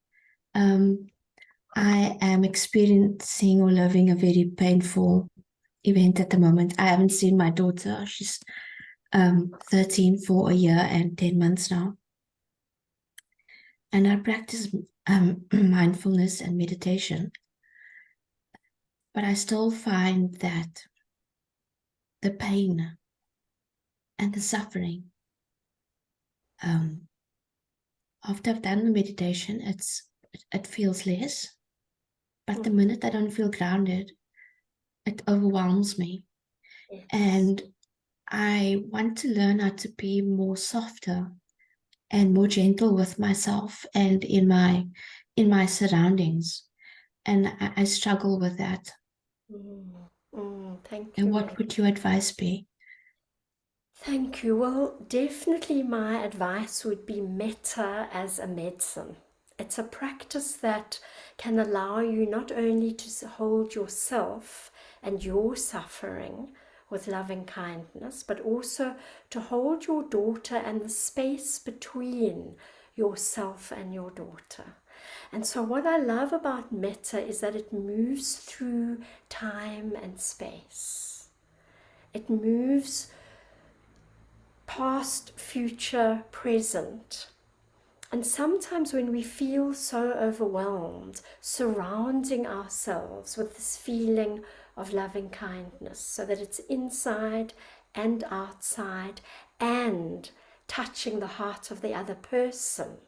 I am experiencing or living a very painful event at the moment. I haven't seen my daughter. She's 13 for a year and 10 months now. And I practice mindfulness and meditation. But I still find that the pain and the suffering, after I've done the meditation, it feels less. But the minute I don't feel grounded, it overwhelms me. Yes. And I want to learn how to be more softer and more gentle with myself and in my surroundings. And I struggle with that. Thank you. And what would your advice be? Thank you. Well, definitely my advice would be Metta as a medicine. It's a practice that can allow you not only to hold yourself and your suffering with loving kindness, but also to hold your daughter and the space between yourself and your daughter. And so what I love about Metta is that it moves through time and space. It moves past, future, present. And sometimes when we feel so overwhelmed, surrounding ourselves with this feeling of loving kindness, so that it's inside and outside and touching the heart of the other person,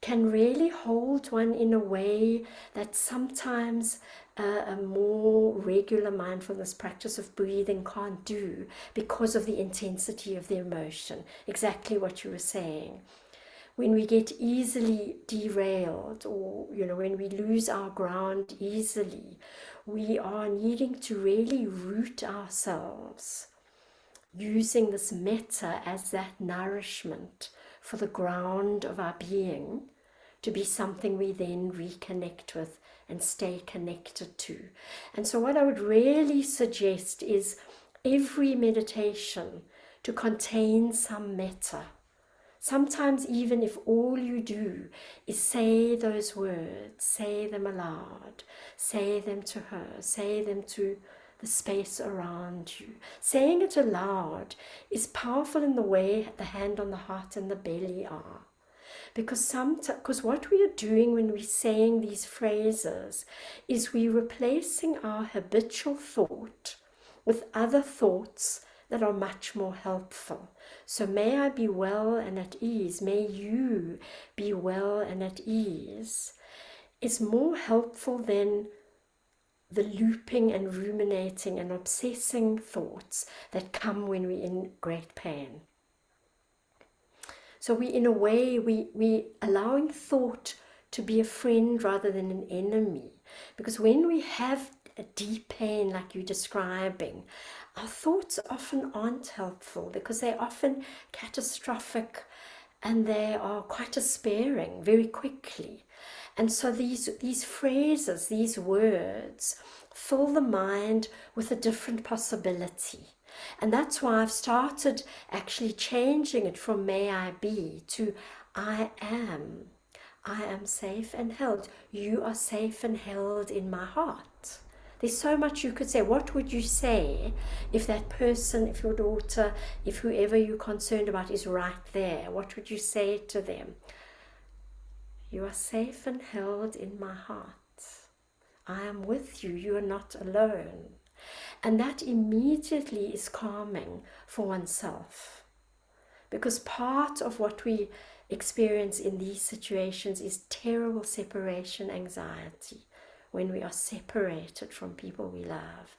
can really hold one in a way that sometimes a more regular mindfulness practice of breathing can't do, because of the intensity of the emotion. Exactly what you were saying. when we get easily derailed, or when we lose our ground easily, we are needing to really root ourselves, using this metta as that nourishment for the ground of our being, to be something we then reconnect with and stay connected to. And so what I would really suggest is every meditation to contain some metta. Sometimes even if all you do is say those words, say them aloud, say them to her, say them to the space around you. Saying it aloud is powerful in the way the hand on the heart and the belly are. Because what we are doing when we're saying these phrases is we're replacing our habitual thought with other thoughts that are much more helpful. So may I be well and at ease, may you be well and at ease, is more helpful than the looping and ruminating and obsessing thoughts that come when we're in great pain. So in a way, we allowing thought to be a friend rather than an enemy. Because when we have a deep pain like you're describing, our thoughts often aren't helpful because they're often catastrophic and they are quite despairing very quickly. And so these phrases, these words, fill the mind with a different possibility. And that's why I've started actually changing it from may I be to I am. I am safe and held. You are safe and held in my heart. There's so much you could say. What would you say if that person, if your daughter, if whoever you're concerned about is right there? What would you say to them? You are safe and held in my heart. I am with you. You are not alone. And that immediately is calming for oneself. Because part of what we experience in these situations is terrible separation anxiety, when we are separated from people we love.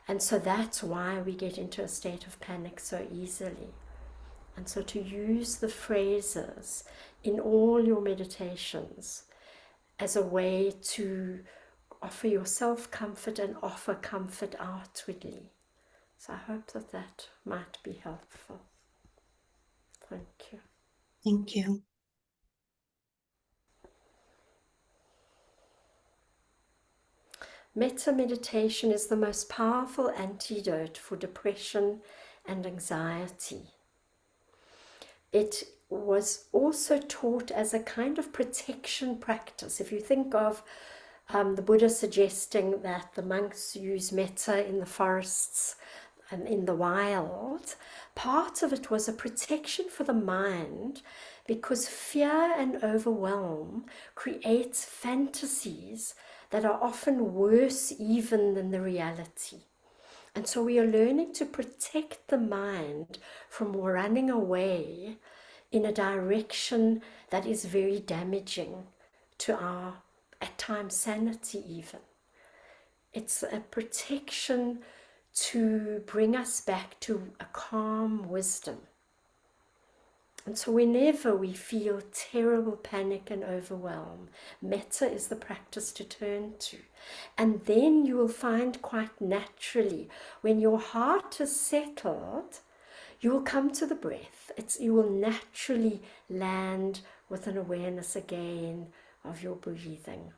And so that's why we get into a state of panic so easily. And so to use the phrases in all your meditations as a way to offer yourself comfort and offer comfort outwardly. So I hope that might be helpful. Thank you. Thank you. Metta meditation is the most powerful antidote for depression and anxiety. It was also taught as a kind of protection practice. If you think of the Buddha suggesting that the monks use metta in the forests and in the wild, part of it was a protection for the mind, because fear and overwhelm creates fantasies that are often worse even than the reality. And so we are learning to protect the mind from running away in a direction that is very damaging to our, at times, sanity even. It's a protection to bring us back to a calm wisdom. And so whenever we feel terrible panic and overwhelm, metta is the practice to turn to. And then you will find quite naturally, when your heart is settled, you will come to the breath. You will naturally land with an awareness again of your breathing.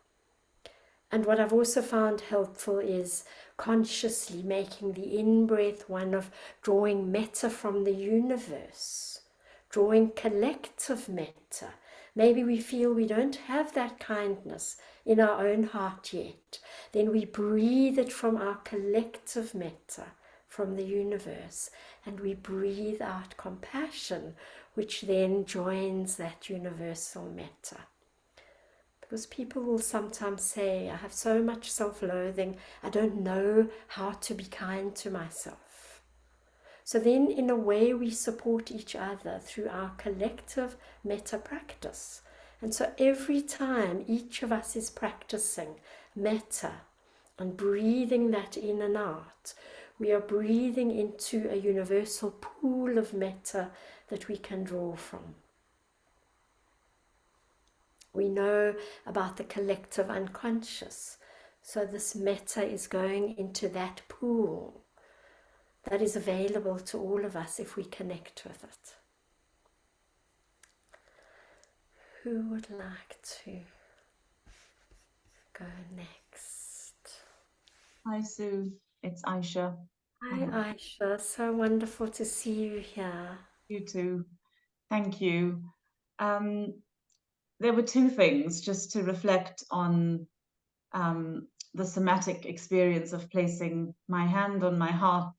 And what I've also found helpful is consciously making the in-breath one of drawing metta from the universe, drawing collective metta. Maybe we feel we don't have that kindness in our own heart yet. Then we breathe it from our collective metta, from the universe, and we breathe out compassion, which then joins that universal metta. Because people will sometimes say, I have so much self-loathing, I don't know how to be kind to myself. So then in a way we support each other through our collective metta practice. And so every time each of us is practicing metta and breathing that in and out, we are breathing into a universal pool of metta that we can draw from. We know about the collective unconscious. So this metta is going into that pool that is available to all of us if we connect with it. Who would like to go next? Hi, Sue. It's Aisha. Hi, Aisha. So wonderful to see you here. You too. Thank you. There were two things just to reflect on the somatic experience of placing my hand on my heart.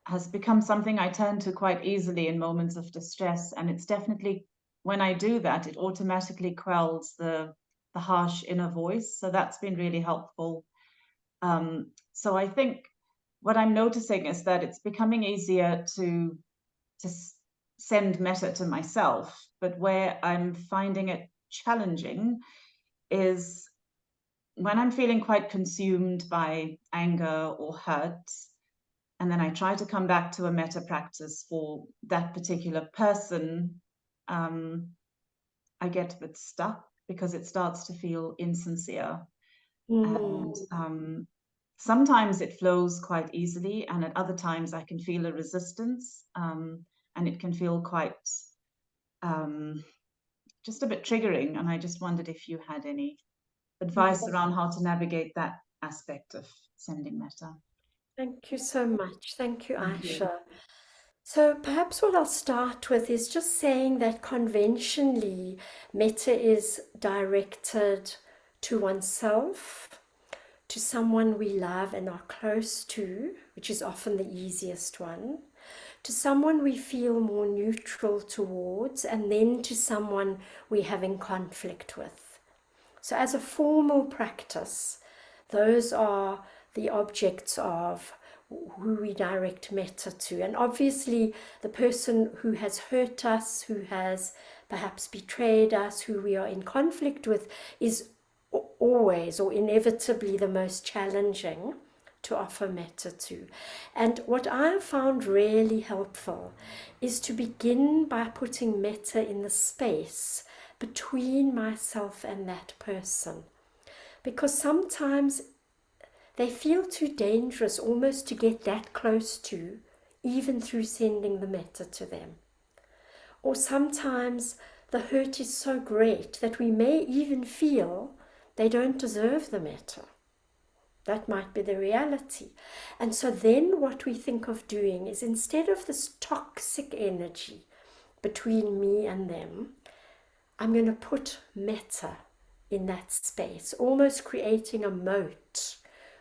Has become something I turn to quite easily in moments of distress. And it's definitely, when I do that, it automatically quells the harsh inner voice. So that's been really helpful. So I think what I'm noticing is that it's becoming easier to send metta to myself, but where I'm finding it challenging is when I'm feeling quite consumed by anger or hurt, and then I try to come back to a metta practice for that particular person, I get a bit stuck because it starts to feel insincere. And sometimes it flows quite easily, and at other times I can feel a resistance, and it can feel quite just a bit triggering. And I just wondered if you had any advice around how to navigate that aspect of sending metta. Thank you so much. Thank you, Thank you. Aisha. So perhaps what I'll start with is just saying that conventionally, metta is directed to oneself, to someone we love and are close to, which is often the easiest one, to someone we feel more neutral towards, and then to someone we're having conflict with. So as a formal practice, those are the objects of who we direct metta to. And obviously the person who has hurt us, who has perhaps betrayed us, who we are in conflict with, is always or inevitably the most challenging to offer metta to. And what I have found really helpful is to begin by putting metta in the space between myself and that person, because sometimes they feel too dangerous almost to get that close to, even through sending the metta to them. Or sometimes the hurt is so great that we may even feel they don't deserve the metta. That might be the reality. And so then what we think of doing is, instead of this toxic energy between me and them, I'm going to put metta in that space, almost creating a moat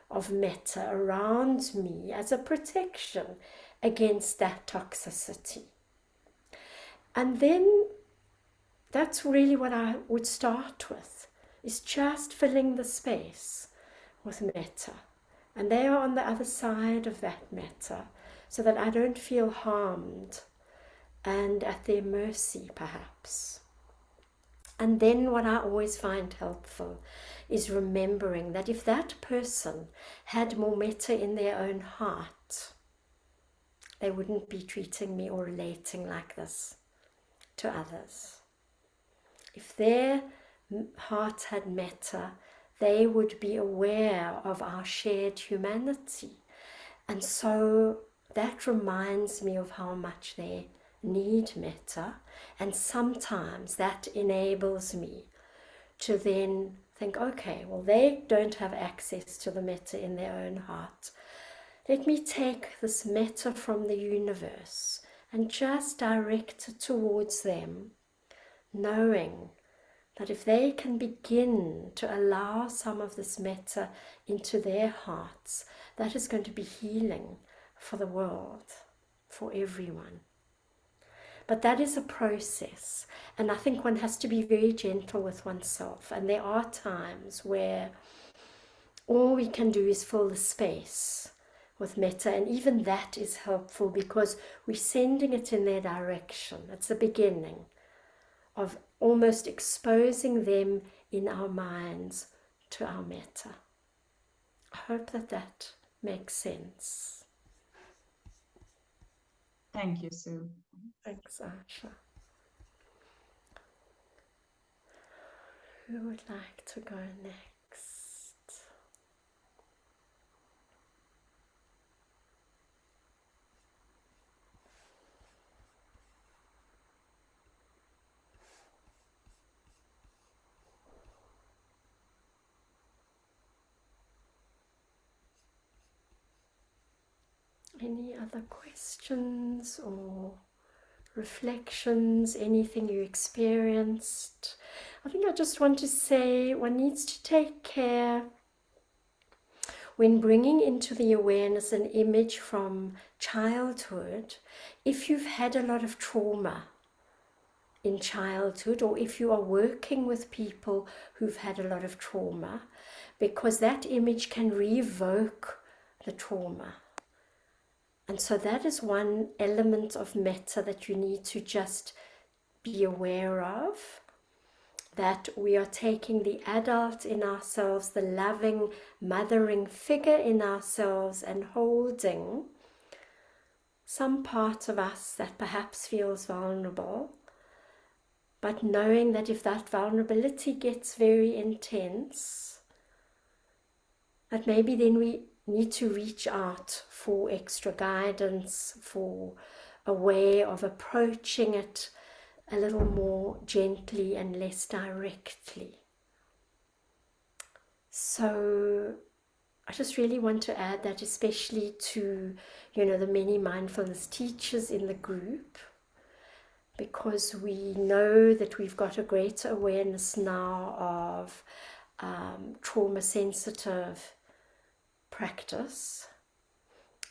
of metta around me as a protection against that toxicity. And then that's really what I would start with, is just filling the space with metta. And they are on the other side of that metta, so that I don't feel harmed and at their mercy, perhaps. And then what I always find helpful is remembering that if that person had more metta in their own heart, they wouldn't be treating me or relating like this to others. If their hearts had metta, they would be aware of our shared humanity. And so that reminds me of how much they need metta, and sometimes that enables me to then think, okay, well, they don't have access to the metta in their own heart. Let me take this metta from the universe and just direct it towards them, knowing that if they can begin to allow some of this metta into their hearts, that is going to be healing for the world, for everyone. But that is a process, and I think one has to be very gentle with oneself. And there are times where all we can do is fill the space with metta, and even that is helpful because we're sending it in their direction. It's the beginning of almost exposing them in our minds to our metta. I hope that that makes sense. Thank you, Sue. Thanks, Aisha. Who would like to go next? Any other questions or reflections, anything you experienced? I think I just want to say one needs to take care when bringing into the awareness an image from childhood. If you've had a lot of trauma in childhood, or if you are working with people who've had a lot of trauma, because that image can revoke the trauma. And so that is one element of metta that you need to just be aware of, that we are taking the adult in ourselves, the loving, mothering figure in ourselves, and holding some part of us that perhaps feels vulnerable, but knowing that if that vulnerability gets very intense, that maybe then we need to reach out for extra guidance, for a way of approaching it a little more gently and less directly. So I just really want to add that, especially to, the many mindfulness teachers in the group, because we know that we've got a greater awareness now of trauma-sensitive practice.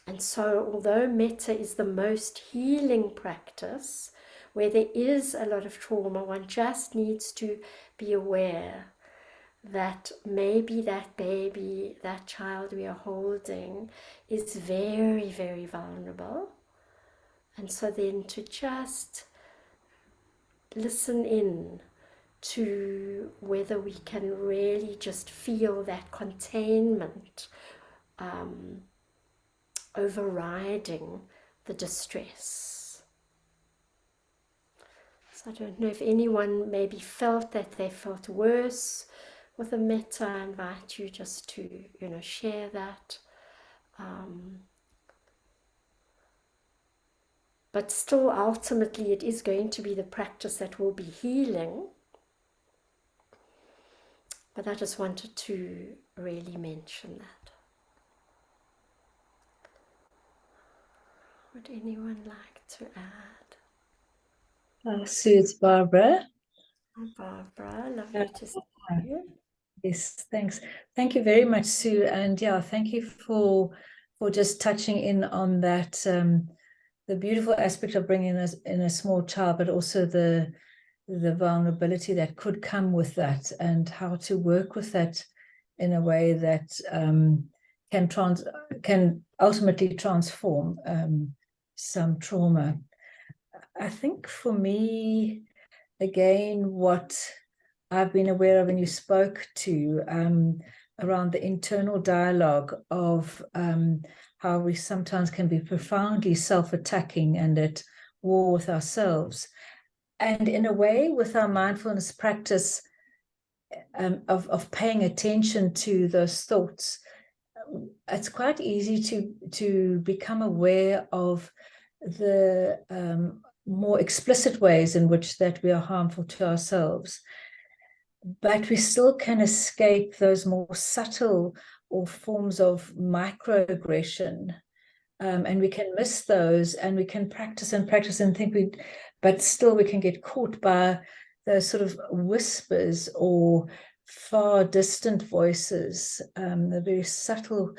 And so although metta is the most healing practice, where there is a lot of trauma, one just needs to be aware that maybe that baby, that child we are holding, is very, very vulnerable. And so then to just listen in to whether we can really just feel that containment overriding the distress. So I don't know if anyone maybe felt that they felt worse with the metta. I invite you just to, share that. But still, ultimately, it is going to be the practice that will be healing. But I just wanted to really mention that. Would anyone like to add? Sue, it's Barbara. Hi, Barbara. Lovely to see you. Yes, thanks. Thank you very much, Sue. And yeah, thank you for just touching in on that, the beautiful aspect of bringing us in a small child, but also the vulnerability that could come with that, and how to work with that in a way that can ultimately transform some trauma. I think for me, again, what I've been aware of, and you spoke to, around the internal dialogue of how we sometimes can be profoundly self-attacking and at war with ourselves. And in a way, with our mindfulness practice of paying attention to those thoughts, it's quite easy to become aware of the more explicit ways in which that we are harmful to ourselves. But we still can escape those more subtle or forms of microaggression. And we can miss those, and we can practice and think but still we can get caught by those sort of whispers or far distant voices, the very subtle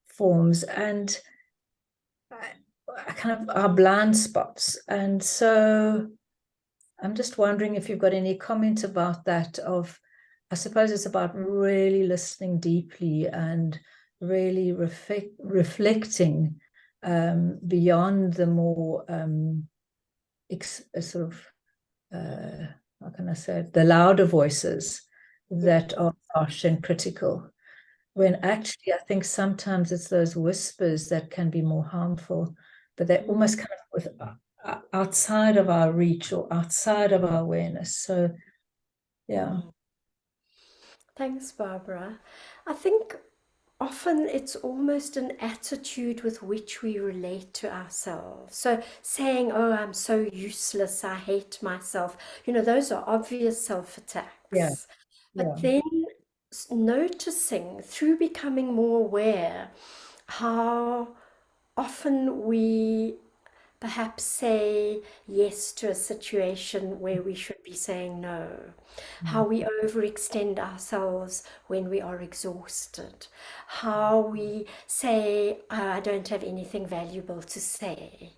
forms, and kind of our blind spots. And so I'm just wondering if you've got any comment about that. I suppose it's about really listening deeply and really reflecting beyond the more how can I say it, the louder voices that are harsh and critical, when actually I think sometimes it's those whispers that can be more harmful, but they're almost kind of outside of our reach or outside of our awareness. So yeah. Thanks, Barbara. I think often it's almost an attitude with which we relate to ourselves. So saying, oh, I'm so useless, I hate myself, those are obvious self-attacks. Yeah. But then noticing through becoming more aware how often we perhaps say yes to a situation where we should be saying no, how we overextend ourselves when we are exhausted, how we say, oh, I don't have anything valuable to say,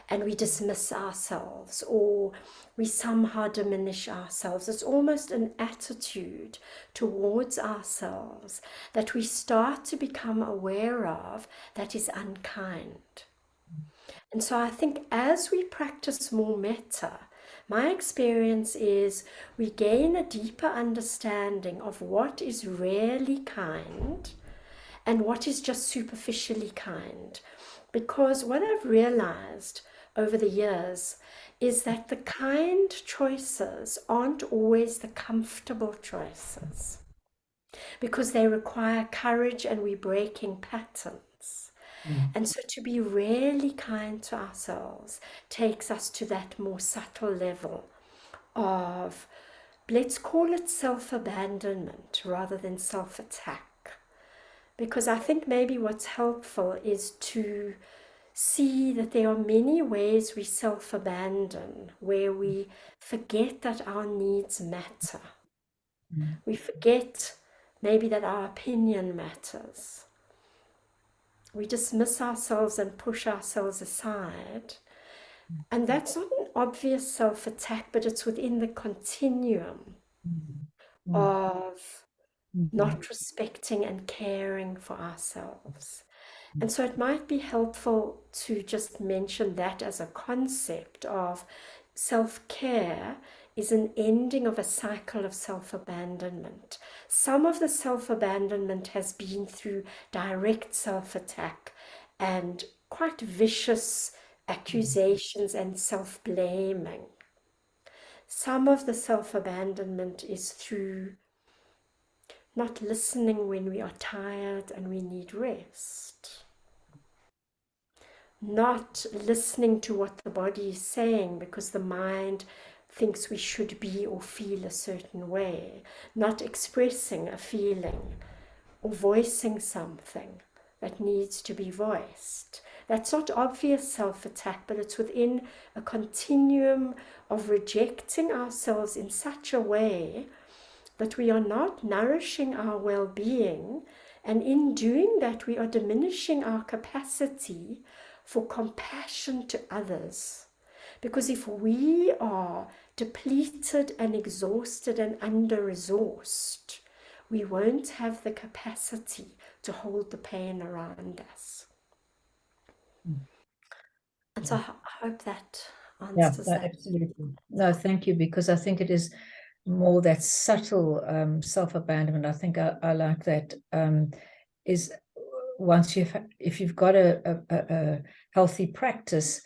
and we dismiss ourselves or we somehow diminish ourselves. It's almost an attitude towards ourselves that we start to become aware of that is unkind. And so I think as we practice more metta, my experience is we gain a deeper understanding of what is really kind and what is just superficially kind. Because what I've realized over the years is that the kind choices aren't always the comfortable choices, because they require courage and we're breaking patterns. And so to be really kind to ourselves takes us to that more subtle level of, let's call it self-abandonment rather than self-attack. Because I think maybe what's helpful is to see that there are many ways we self-abandon, where we forget that our needs matter. We forget maybe that our opinion matters. We dismiss ourselves and push ourselves aside. And that's not an obvious self-attack, but it's within the continuum of not respecting and caring for ourselves. And so it might be helpful to just mention that as a concept of self-care is an ending of a cycle of self-abandonment. Some of the self-abandonment has been through direct self-attack and quite vicious accusations and self-blaming. Some of the self-abandonment is through not listening when we are tired and we need rest. Not listening to what the body is saying because the mind thinks we should be or feel a certain way. Not expressing a feeling or voicing something that needs to be voiced. That's not obvious self-attack, but it's within a continuum of rejecting ourselves in such a way that we are not nourishing our well-being, and in doing that we are diminishing our capacity for compassion to others. Because if we are depleted and exhausted and under-resourced, we won't have the capacity to hold the pain around us. And so I hope that answers that. Absolutely. No, thank you, because I think it is more that subtle self-abandonment. I think I like that, is once if you've got a healthy practice,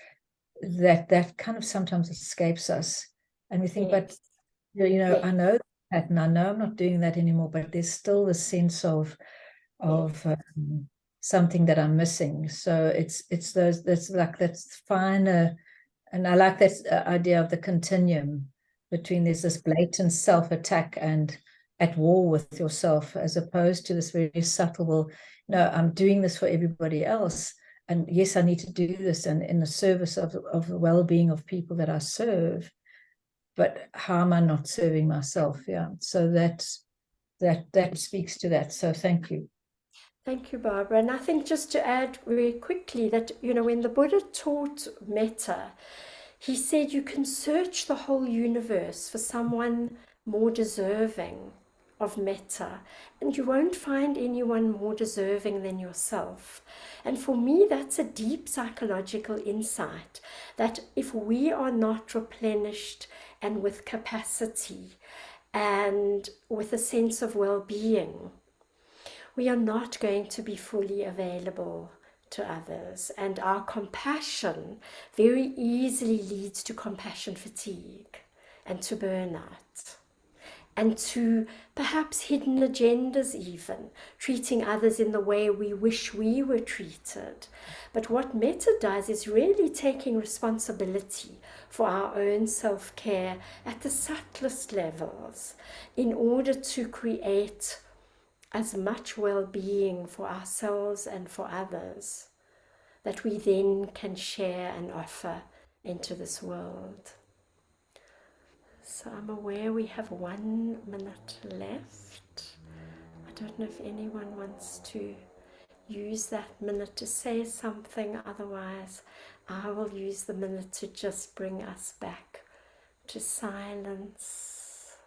that kind of sometimes escapes us, and we think, Yes. but Yes. I know that, and I know I'm not doing that anymore, but there's still the sense of something that I'm missing. So it's those, that's like, that's finer. And I like that idea of the continuum between there's this blatant self-attack and at war with yourself, as opposed to this very subtle, well, no, I'm doing this for everybody else. And yes, I need to do this and in the service of the well-being of people that I serve. But how am I not serving myself? Yeah. So that speaks to that. So thank you. Thank you, Barbara. And I think just to add very quickly that, when the Buddha taught metta, he said you can search the whole universe for someone more deserving of metta, and you won't find anyone more deserving than yourself. And for me, that's a deep psychological insight, that if we are not replenished and with capacity and with a sense of well-being, we are not going to be fully available to others. And our compassion very easily leads to compassion fatigue and to burnout. and to perhaps hidden agendas even, treating others in the way we wish we were treated. But what Metta does is really taking responsibility for our own self-care at the subtlest levels in order to create as much well-being for ourselves and for others that we then can share and offer into this world. So I'm aware we have 1 minute left. I don't know if anyone wants to use that minute to say something. Otherwise, I will use the minute to just bring us back to silence.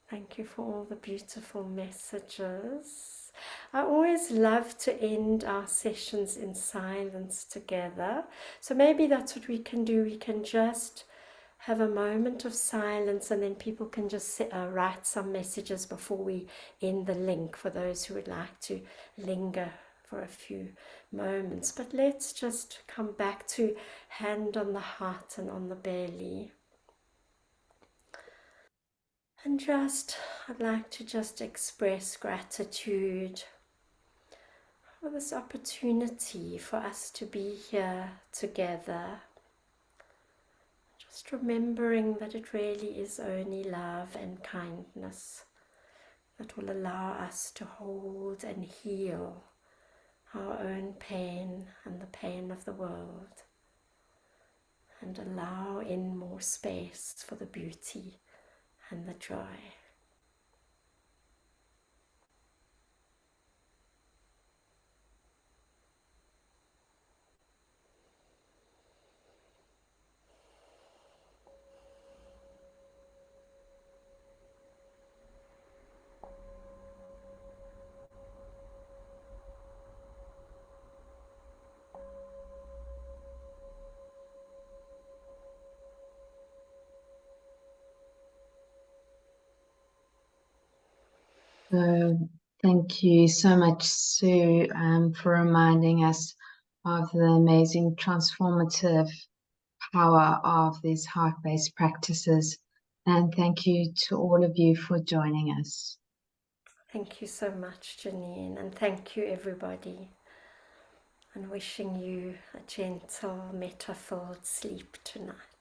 Thank you for all the beautiful messages. I always love to end our sessions in silence together. So maybe that's what we can do. We can just have a moment of silence, and then people can just write some messages before we end the link for those who would like to linger for a few moments. But let's just come back to hand on the heart and on the belly. And I'd like to just express gratitude for this opportunity for us to be here together. Just remembering that it really is only love and kindness that will allow us to hold and heal our own pain and the pain of the world, and allow in more space for the beauty and the joy. So thank you so much, Sue, for reminding us of the amazing transformative power of these heart-based practices. And thank you to all of you for joining us. Thank you so much, Janine, and thank you everybody, and wishing you a gentle, metta-filled sleep tonight.